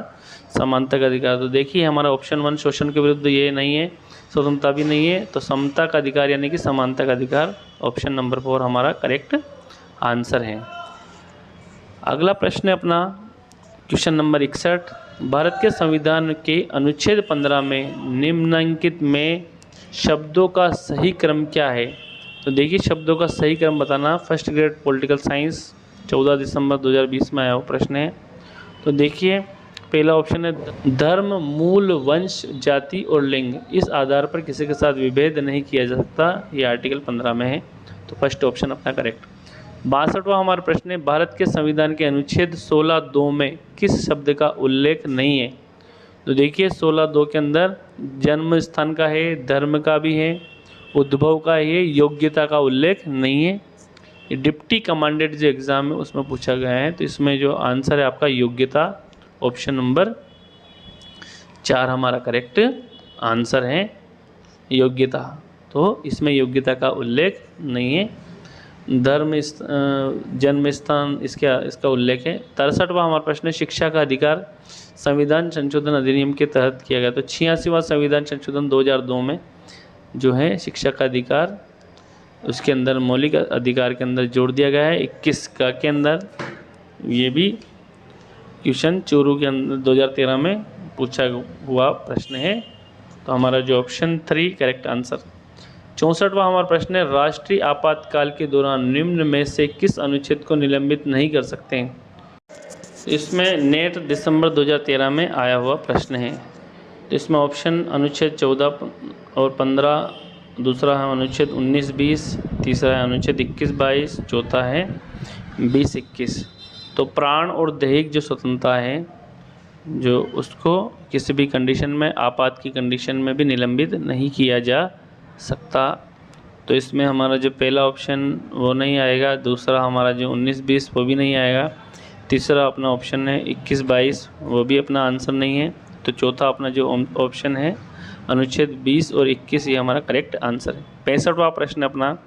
समानता का अधिकार। तो देखिए हमारा ऑप्शन 1 शोषण के विरुद्ध ये नहीं है, स्वतंत्रता भी नहीं है, तो समता का अधिकार यानी कि समानता का अधिकार, ऑप्शन नंबर 4 हमारा करेक्ट आंसर है। अगला प्रश्न है अपना क्वेश्चन नंबर 61, भारत के संविधान के अनुच्छेद 15 में निम्नलिखित में शब्दों का सही क्रम क्या है? तो देखिए शब्दों का सही क्रम बताना, फर्स्ट ग्रेड पॉलिटिकल साइंस 14 दिसंबर 2020 में आया हुआ प्रश्न है। तो देखिए पहला ऑप्शन है धर्म, मूल, वंश, जाति और लिंग इस आधार पर किसी के साथ विभेद नहीं किया जा सकता, ये आर्टिकल 15 में है। तो फर्स्ट ऑप्शन अपना करेक्ट। 62वां हमारा प्रश्न है भारत के संविधान के अनुच्छेद 16(2) में किस शब्द का उल्लेख नहीं है? तो देखिए 16(2) के अंदर जन्म स्थान का है, धर्म का भी है, उद्भव का है, योग्यता का उल्लेख नहीं है। ये डिप्टी कमांडेड जो एग्ज़ाम है उसमें पूछा गया है। तो इसमें जो आंसर है आपका योग्यता, ऑप्शन नंबर 4 हमारा करेक्ट आंसर है योग्यता। तो इसमें योग्यता का उल्लेख नहीं है। धर्म, जन्म स्थान इसका उल्लेख है। 63वां हमारा प्रश्न है शिक्षा का अधिकार संविधान संशोधन अधिनियम के तहत किया गया। तो 86वां संविधान संशोधन 2002 में जो है शिक्षा का अधिकार उसके अंदर मौलिक अधिकार के अंदर जोड़ दिया गया है। 21 का के अंदर ये भी क्वेश्चन चोरू के अंदर 2013 में पूछा हुआ प्रश्न है। तो हमारा जो ऑप्शन 3 करेक्ट आंसर। 64वां हमारा प्रश्न है राष्ट्रीय आपातकाल के दौरान निम्न में से किस अनुच्छेद को निलंबित नहीं कर सकते हैं? इसमें नेट दिसंबर 2013 में आया हुआ प्रश्न है। तो इसमें ऑप्शन अनुच्छेद 14 और 15, दूसरा है अनुच्छेद 19-20, तीसरा है अनुच्छेद 21-22, चौथा है 20-21। तो प्राण और दैहिक जो स्वतंत्रता है जो उसको किसी भी कंडीशन में, आपात की कंडीशन में भी निलंबित नहीं किया जा सकता। तो इसमें हमारा जो पहला ऑप्शन वो नहीं आएगा, दूसरा हमारा जो 19-20 वो भी नहीं आएगा, तीसरा अपना ऑप्शन है 21-22 वो भी अपना आंसर नहीं है। तो चौथा अपना जो ऑप्शन है अनुच्छेद 20 और 21 ये हमारा करेक्ट आंसर है। 65वां प्रश्न अपना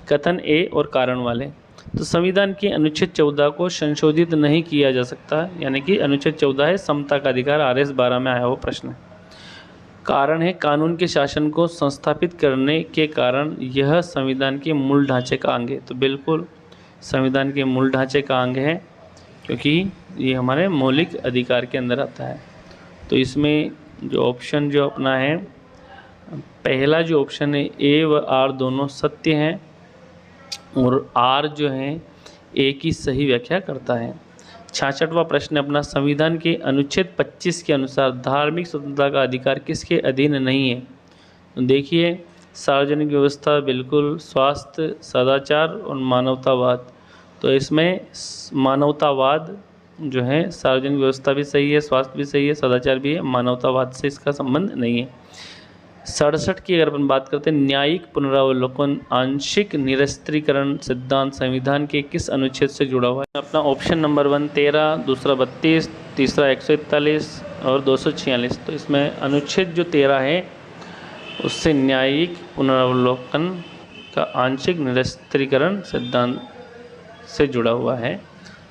कथन ए और कारण वाले। तो संविधान के अनुच्छेद 14 को संशोधित नहीं किया जा सकता, यानी कि अनुच्छेद 14 है समता का अधिकार, RS 12 में आया हुआ प्रश्न है। कारण है कानून के शासन को संस्थापित करने के कारण यह संविधान के मूल ढांचे का अंग है। तो बिल्कुल संविधान के मूल ढांचे का अंग है क्योंकि ये हमारे मौलिक अधिकार के अंदर आता है। तो इसमें जो ऑप्शन जो अपना है पहला जो ऑप्शन है ए व आर दोनों सत्य हैं और आर जो है ए की सही व्याख्या करता है। 66वां प्रश्न अपना संविधान के अनुच्छेद 25 के अनुसार धार्मिक स्वतंत्रता का अधिकार किसके अधीन नहीं है? तो देखिए सार्वजनिक व्यवस्था, बिल्कुल, स्वास्थ्य, सदाचार और मानवतावाद। तो इसमें मानवतावाद जो है, सार्वजनिक व्यवस्था भी सही है, स्वास्थ्य भी सही है, सदाचार भी है, मानवतावाद से इसका संबंध नहीं है। 67 की अगर अपन बात करते हैं न्यायिक पुनरावलोकन आंशिक निरस्त्रीकरण सिद्धांत संविधान के किस अनुच्छेद से जुड़ा हुआ है? अपना ऑप्शन नंबर 1 13, दूसरा 32, तीसरा 141 और 246। तो इसमें अनुच्छेद जो 13 है उससे न्यायिक पुनरावलोकन का आंशिक निरस्त्रीकरण सिद्धांत से जुड़ा हुआ है।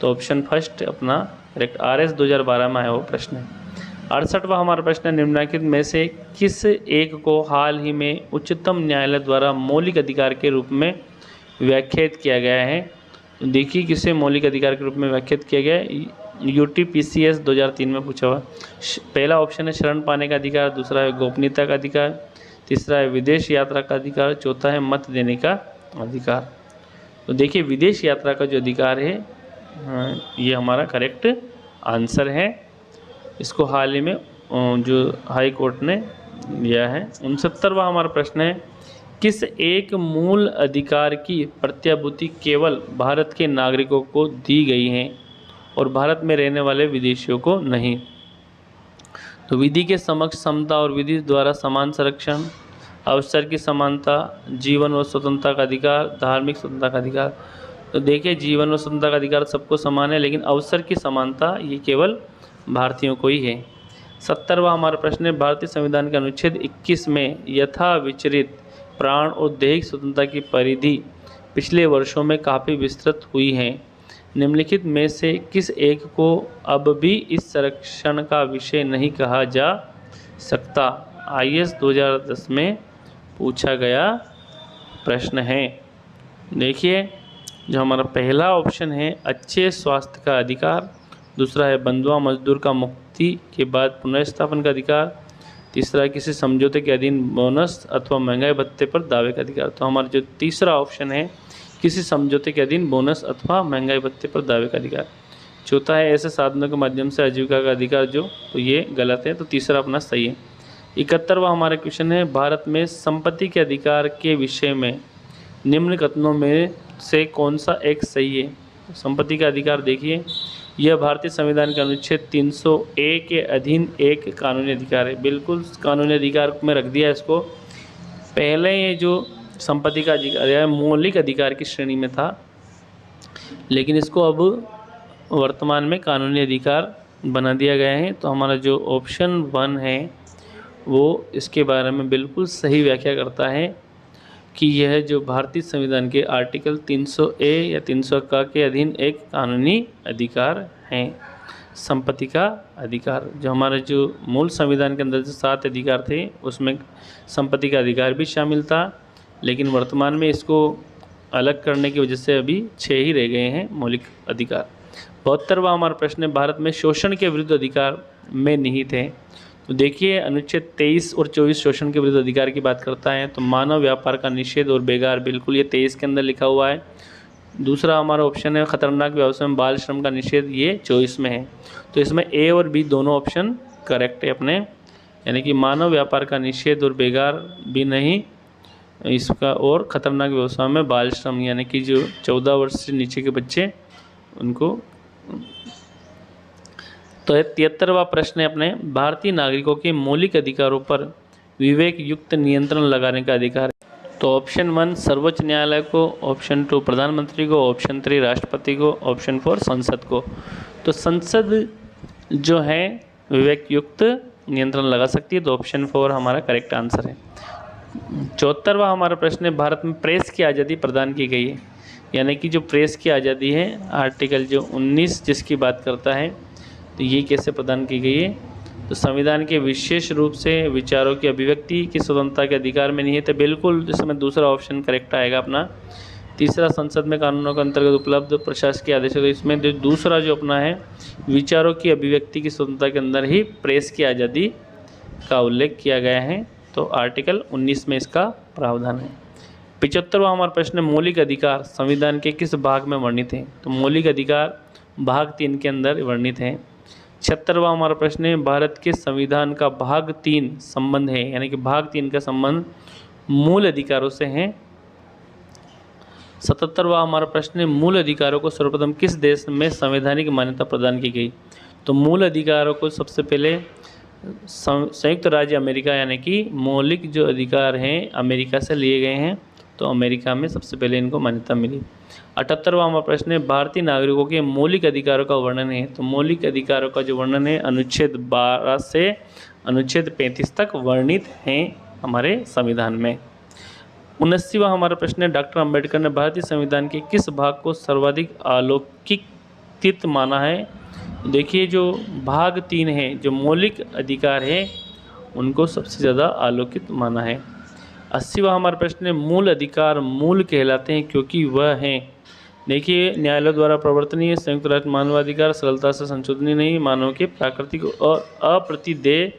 तो ऑप्शन फर्स्ट अपना करेक्ट RS 2012 में आया हुआ प्रश्न है। 68वां हमारा प्रश्न है निम्नलिखित में से किस एक को हाल ही में उच्चतम न्यायालय द्वारा मौलिक अधिकार के रूप में व्याख्यात किया गया है? तो देखिए किसे मौलिक अधिकार के रूप में व्याख्यात किया गया है, UTPCS 2003 में पूछा हुआ। पहला ऑप्शन है शरण पाने का अधिकार, दूसरा है गोपनीयता का अधिकार, तीसरा है विदेश यात्रा का अधिकार, चौथा है मत देने का अधिकार। तो देखिए विदेश यात्रा का जो अधिकार है ये हमारा करेक्ट आंसर है। इसको हाल ही में जो हाई कोर्ट ने लिया है। 69वां हमारा प्रश्न है किस एक मूल अधिकार की प्रत्याभूति केवल भारत के नागरिकों को दी गई है और भारत में रहने वाले विदेशियों को नहीं? तो विधि के समक्ष समता और विधि द्वारा समान संरक्षण, अवसर की समानता, जीवन व स्वतंत्रता का अधिकार, धार्मिक स्वतंत्रता का अधिकार। तो देखिए जीवन व स्वतंत्रता का अधिकार सबको समान है, लेकिन अवसर की समानता ये केवल भारतीयों को ही है। 70वां हमारा प्रश्न है भारतीय संविधान के अनुच्छेद 21 में यथा विचरित प्राण और दैहिक स्वतंत्रता की परिधि पिछले वर्षों में काफ़ी विस्तृत हुई है। निम्नलिखित में से किस एक को अब भी इस संरक्षण का विषय नहीं कहा जा सकता? IAS 2010 में पूछा गया प्रश्न है। देखिए जो हमारा पहला ऑप्शन है अच्छे स्वास्थ्य का अधिकार, दूसरा है बंधुआ मजदूर का मुक्ति के बाद पुनर्स्थापन का अधिकार, तीसरा है किसी समझौते के अधीन बोनस अथवा महंगाई भत्ते पर दावे का अधिकार। तो हमारा जो तीसरा ऑप्शन है किसी समझौते के अधीन बोनस अथवा महंगाई भत्ते पर दावे का अधिकार। चौथा है ऐसे साधनों के माध्यम से आजीविका का अधिकार जो, तो ये गलत है, तो तीसरा अपना सही है। 71वां हमारा क्वेश्चन है, भारत में संपत्ति के अधिकार के विषय में निम्न कथनों में से कौन सा एक सही है। संपत्ति का अधिकार देखिए, यह भारतीय संविधान के अनुच्छेद 300A के अधीन एक कानूनी अधिकार है। बिल्कुल कानूनी अधिकार में रख दिया इसको। पहले ये जो संपत्ति का अधिकार है मौलिक अधिकार की श्रेणी में था, लेकिन इसको अब वर्तमान में कानूनी अधिकार बना दिया गया है। तो हमारा जो ऑप्शन 1 है वो इसके बारे में बिल्कुल सही व्याख्या करता है कि यह जो भारतीय संविधान के आर्टिकल 300A या 300 के अधीन एक कानूनी अधिकार है। संपत्ति का अधिकार जो हमारे जो मूल संविधान के अंदर जो 7 अधिकार थे उसमें संपत्ति का अधिकार भी शामिल था, लेकिन वर्तमान में इसको अलग करने की वजह से अभी 6 ही रह गए हैं मौलिक अधिकार। 72वां हमारा प्रश्न है, भारत में शोषण के विरुद्ध अधिकार में निहित है। तो देखिए अनुच्छेद 23 और 24 शोषण के विरुद्ध अधिकार की बात करता है। तो मानव व्यापार का निषेध और बेगार, बिल्कुल ये 23 के अंदर लिखा हुआ है। दूसरा हमारा ऑप्शन है खतरनाक व्यवसाय में बाल श्रम का निषेध, ये 24 में है। तो इसमें ए और बी दोनों ऑप्शन करेक्ट है अपने, यानी कि मानव व्यापार का निषेध और बेगार भी नहीं इसका, और खतरनाक व्यवसाय में बाल श्रम यानी कि जो 14 वर्ष से नीचे के बच्चे उनको। तो 73वां प्रश्न है अपने, भारतीय नागरिकों के मौलिक अधिकारों पर विवेक युक्त नियंत्रण लगाने का अधिकार है। तो ऑप्शन 1 सर्वोच्च न्यायालय को, ऑप्शन 2 प्रधानमंत्री को, ऑप्शन 3 राष्ट्रपति को, ऑप्शन 4 संसद को। तो संसद जो है विवेक युक्त नियंत्रण लगा सकती है, तो ऑप्शन 4 हमारा करेक्ट आंसर है। 74वां हमारा प्रश्न है, भारत में प्रेस की आज़ादी प्रदान की गई है, यानी कि जो प्रेस की आज़ादी है आर्टिकल जो 19 जिसकी बात करता है, तो ये कैसे प्रदान की गई है। तो संविधान के विशेष रूप से विचारों की अभिव्यक्ति की स्वतंत्रता के अधिकार में निहित है, बिल्कुल इसमें दूसरा ऑप्शन करेक्ट आएगा अपना। तीसरा संसद में कानूनों के अंतर्गत उपलब्ध प्रशासकीय आदेश, तो इसमें जो दूसरा जो अपना है विचारों की अभिव्यक्ति की स्वतंत्रता के अंदर ही प्रेस की आज़ादी का उल्लेख किया गया है, तो आर्टिकल 19 में इसका प्रावधान है। 75वां हमारा प्रश्न है, मौलिक अधिकार संविधान के किस भाग में वर्णित हैं। तो मौलिक अधिकार भाग 3 के अंदर वर्णित हैं। 76वां हमारा प्रश्न है, भारत के संविधान का भाग 3 संबंध है, यानी कि भाग 3 का संबंध मूल अधिकारों से है। 77वां हमारा प्रश्न है, मूल अधिकारों को सर्वप्रथम किस देश में संवैधानिक मान्यता प्रदान की गई। तो मूल अधिकारों को सबसे पहले संयुक्त राज्य अमेरिका, यानी कि मौलिक जो अधिकार हैं अमेरिका से लिए गए हैं, तो अमेरिका में सबसे पहले इनको मान्यता मिली। 78वां हमारा प्रश्न है, भारतीय नागरिकों के मौलिक अधिकारों का वर्णन है। तो मौलिक अधिकारों का जो वर्णन है अनुच्छेद 12 से अनुच्छेद 35 तक वर्णित हैं हमारे संविधान में। 79वां हमारा प्रश्न है, डॉक्टर अंबेडकर ने भारतीय संविधान के किस भाग को सर्वाधिक अलौकिक माना है। देखिए जो भाग 3 है, जो मौलिक अधिकार है, उनको सबसे ज़्यादा अलौकिक माना है। 80वां हमारा प्रश्न है, मूल अधिकार मूल कहलाते हैं क्योंकि वह हैं। देखिए न्यायालय द्वारा प्रवर्तनीय, संयुक्त राष्ट्र मानवाधिकार, सरलता से संशोधनीय नहीं, मानव के प्राकृतिक और अप्रतिदेय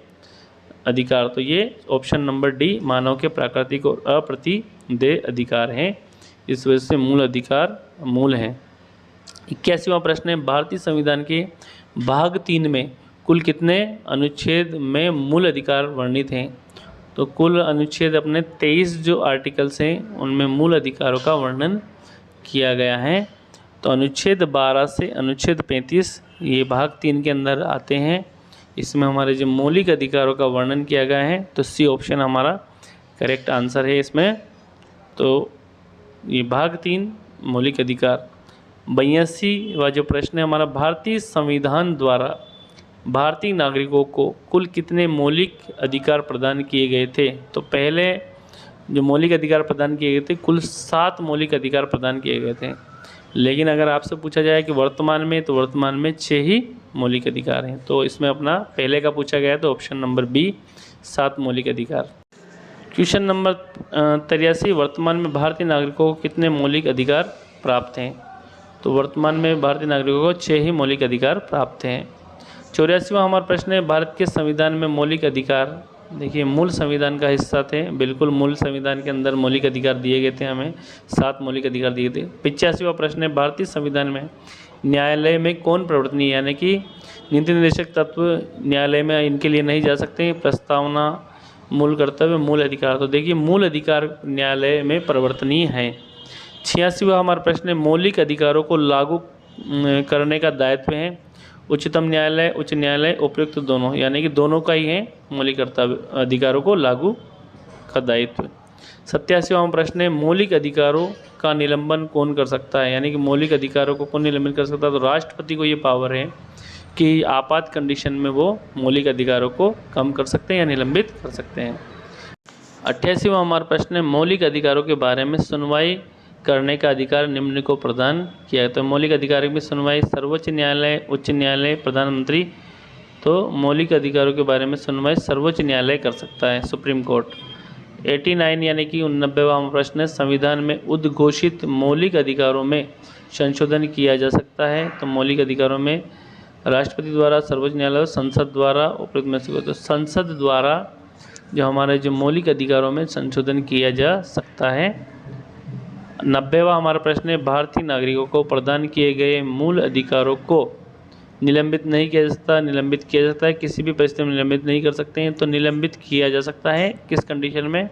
अधिकार। तो ये ऑप्शन नंबर डी मानव के प्राकृतिक और अप्रतिदेय अधिकार हैं, इस वजह से मूल अधिकार मूल हैं। 81वां प्रश्न है, भारतीय संविधान के भाग 3 में कुल कितने अनुच्छेद में मूल अधिकार वर्णित हैं। तो कुल अनुच्छेद अपने 23 जो आर्टिकल्स हैं उनमें मूल अधिकारों का वर्णन किया गया है। तो अनुच्छेद 12 से अनुच्छेद 35 ये भाग 3 के अंदर आते हैं। इसमें हमारे जो मौलिक अधिकारों का वर्णन किया गया है, तो सी ऑप्शन हमारा करेक्ट आंसर है इसमें। तो ये भाग 3 मौलिक अधिकार। 82वां जो प्रश्न है हमारा, भारतीय संविधान द्वारा भारतीय नागरिकों को कुल कितने मौलिक अधिकार प्रदान किए गए थे। तो पहले जो मौलिक अधिकार प्रदान किए गए थे कुल 7 मौलिक अधिकार प्रदान किए गए थे, लेकिन अगर आपसे पूछा जाए कि वर्तमान में, तो वर्तमान में 6 ही मौलिक अधिकार हैं। तो इसमें अपना पहले का पूछा गया है, तो ऑप्शन नंबर बी 7 मौलिक अधिकार। क्वेश्चन नंबर 83, वर्तमान में भारतीय नागरिकों को कितने मौलिक अधिकार प्राप्त हैं। तो वर्तमान में भारतीय नागरिकों को 6 ही मौलिक अधिकार प्राप्त हैं। 84वां हमारा प्रश्न है, भारत के संविधान में मौलिक अधिकार, देखिए मूल संविधान का हिस्सा थे, बिल्कुल मूल संविधान के अंदर मौलिक अधिकार दिए गए थे, हमें 7 मौलिक अधिकार दिए थे। 85वां प्रश्न है, भारतीय संविधान में न्यायालय में कौन प्रवर्तनीय, यानी कि नीति निर्देशक तत्व न्यायालय में इनके लिए नहीं जा सकते। प्रस्तावना, मूल कर्तव्य, मूल अधिकार। तो देखिए मूल अधिकार न्यायालय में परिवर्तनीय है। 86वां हमारा प्रश्न है, मौलिक अधिकारों को लागू करने का दायित्व है उच्चतम न्यायालय, उच्च न्यायालय, उपयुक्त दोनों, यानी कि दोनों का ही है मौलिक कर्तव्य अधिकारों को लागू का दायित्व। 87वां प्रश्न है, मौलिक अधिकारों का निलंबन कौन कर सकता है, यानी कि मौलिक अधिकारों को कौन निलंबित कर सकता है। तो राष्ट्रपति को ये पावर है कि आपात कंडीशन में वो मौलिक अधिकारों को कम कर सकते हैं या निलंबित कर सकते हैं। 88वां हमारा प्रश्न है, मौलिक अधिकारों के बारे में सुनवाई करने का अधिकार निम्न को प्रदान किया है। तो मौलिक अधिकारों की सुनवाई सर्वोच्च न्यायालय, उच्च न्यायालय, प्रधानमंत्री। तो मौलिक अधिकारों के बारे में सुनवाई सर्वोच्च न्यायालय कर सकता है, सुप्रीम कोर्ट। 89 यानी कि 89वां प्रश्न है, संविधान में उद्घोषित मौलिक अधिकारों में संशोधन किया जा सकता है। तो मौलिक अधिकारों में राष्ट्रपति द्वारा, सर्वोच्च न्यायालय, संसद द्वारा, उपयुक्त में से। तो संसद द्वारा जो हमारे जो मौलिक अधिकारों में संशोधन किया जा सकता है। 90वां हमारा प्रश्न है, भारतीय नागरिकों को प्रदान किए गए मूल अधिकारों को निलंबित नहीं किया जा सकता। निलंबित किया जाता है, किसी भी परिस्थिति में निलंबित नहीं कर सकते हैं। तो निलंबित किया जा सकता है किस कंडीशन में,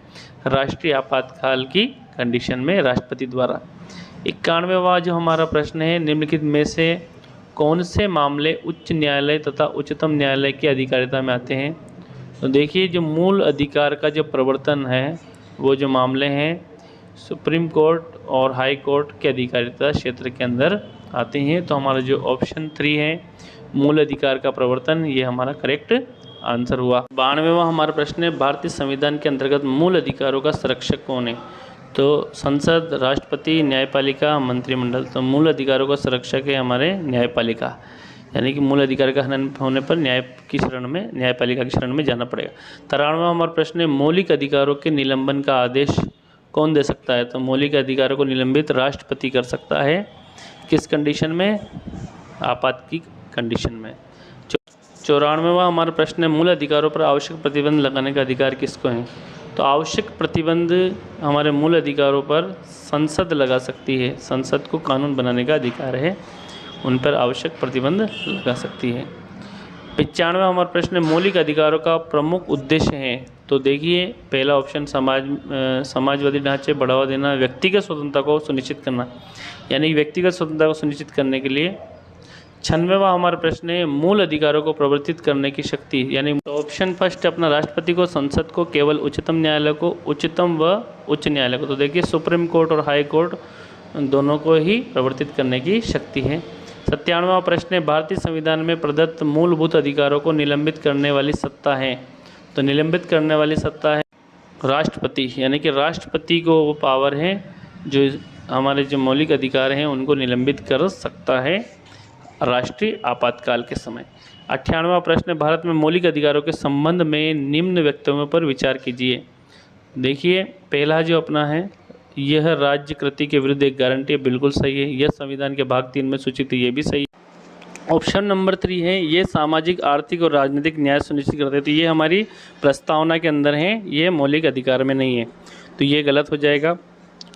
राष्ट्रीय आपातकाल की कंडीशन में, राष्ट्रपति द्वारा। 91वां जो हमारा प्रश्न है, निम्नलिखित में से कौन से मामले उच्च न्यायालय तथा उच्चतम न्यायालय की अधिकारिता में आते हैं। तो देखिए जो मूल अधिकार का जो प्रवर्तन है वो जो मामले हैं सुप्रीम कोर्ट और हाई कोर्ट के अधिकारिता क्षेत्र के अंदर आते हैं। तो हमारा जो ऑप्शन 3 है मूल अधिकार का प्रवर्तन, ये हमारा करेक्ट आंसर हुआ। 92वां हमारा प्रश्न है, भारतीय संविधान के अंतर्गत मूल अधिकारों का संरक्षक कौन है। तो संसद, राष्ट्रपति, न्यायपालिका, मंत्रिमंडल। तो मूल अधिकारों का संरक्षक है हमारे न्यायपालिका, यानी कि मूल अधिकार का हनन होने पर न्याय की शरण में, न्यायपालिका की शरण में जाना पड़ेगा। 93वां हमारा प्रश्न है, मौलिक अधिकारों के निलंबन का आदेश कौन दे सकता है। तो मौलिक अधिकारों को निलंबित राष्ट्रपति कर सकता है, किस कंडीशन में, आपात की कंडीशन में। 94वां हमारा प्रश्न है, मूल अधिकारों पर आवश्यक प्रतिबंध लगाने का अधिकार किसको है। तो आवश्यक प्रतिबंध हमारे मूल अधिकारों पर संसद लगा सकती है, संसद को कानून बनाने का अधिकार है, उन पर आवश्यक प्रतिबंध लगा सकती है। 95वां हमारा प्रश्न है, मौलिक अधिकारों का प्रमुख उद्देश्य है। तो देखिए पहला ऑप्शन समाजवादी ढांचे बढ़ावा देना, व्यक्तिगत स्वतंत्रता को सुनिश्चित करना, यानी व्यक्तिगत स्वतंत्रता को सुनिश्चित करने के लिए। 96वां हमारा प्रश्न है, मूल अधिकारों को प्रवर्तित करने की शक्ति, यानी तो ऑप्शन फर्स्ट अपना राष्ट्रपति को, संसद को, केवल उच्चतम न्यायालय को, उच्चतम व उच्च न्यायालय को। तो देखिए सुप्रीम कोर्ट और हाई कोर्ट दोनों को ही प्रवर्तित करने की शक्ति है। 97वां प्रश्न है, भारतीय संविधान में प्रदत्त मूलभूत अधिकारों को निलंबित करने वाली सत्ता है। तो निलंबित करने वाली सत्ता है राष्ट्रपति, यानी कि राष्ट्रपति को वो पावर है जो हमारे जो मौलिक अधिकार हैं उनको निलंबित कर सकता है राष्ट्रीय आपातकाल के समय। 98वां प्रश्न, भारत में मौलिक अधिकारों के संबंध में निम्न वक्तव्यों पर विचार कीजिए। देखिए पहला जो अपना है, यह राज्य कृति के विरुद्ध एक गारंटी, बिल्कुल सही है। यह संविधान के भाग 3 में सूचित है, ये भी सही है। ऑप्शन नंबर 3 है, ये सामाजिक, आर्थिक और राजनीतिक न्याय सुनिश्चित करते हैं। तो ये हमारी प्रस्तावना के अंदर है, ये मौलिक अधिकार में नहीं है, तो ये गलत हो जाएगा।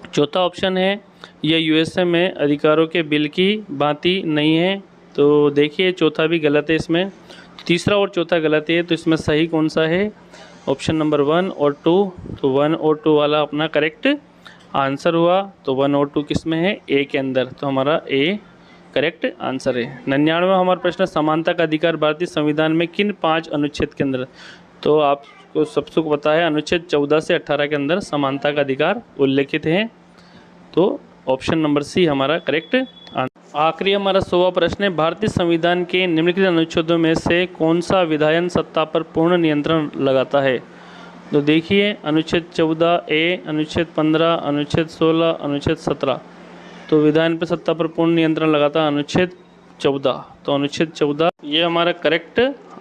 चौथा ऑप्शन है, यह यूएसए में अधिकारों के बिल की भांति नहीं है। तो देखिए चौथा भी गलत है इसमें। तीसरा और चौथा गलत है, तो इसमें सही कौन सा है, ऑप्शन नंबर 1 और 2। तो 1 और 2 वाला अपना करेक्ट आंसर हुआ। तो 1 और 2 किस में है, ए के अंदर, तो हमारा ए करेक्ट आंसर है। 99वां हमारा प्रश्न, समानता का अधिकार भारतीय संविधान में किन 5 अनुच्छेद के अंदर। तो आपको सबसे पता है अनुच्छेद 14 से 18 के अंदर समानता का अधिकार उल्लेखित है। तो ऑप्शन नंबर सी हमारा करेक्ट आंसर। आखिरी हमारा 100वां प्रश्न है, भारतीय संविधान के निम्नलिखित अनुच्छेदों में से कौन सा विधायन सत्ता पर पूर्ण नियंत्रण लगाता है। तो देखिए अनुच्छेद 14A, अनुच्छेद 15, अनुच्छेद 16, अनुच्छेद 17। तो विधायन पर सत्ता पर पूर्ण नियंत्रण लगाता है अनुच्छेद 14। तो अनुच्छेद 14 ये हमारा करेक्ट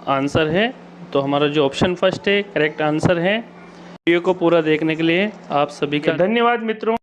आंसर है। तो हमारा जो ऑप्शन फर्स्ट है करेक्ट आंसर है। वीडियो को पूरा देखने के लिए आप सभी का धन्यवाद मित्रों।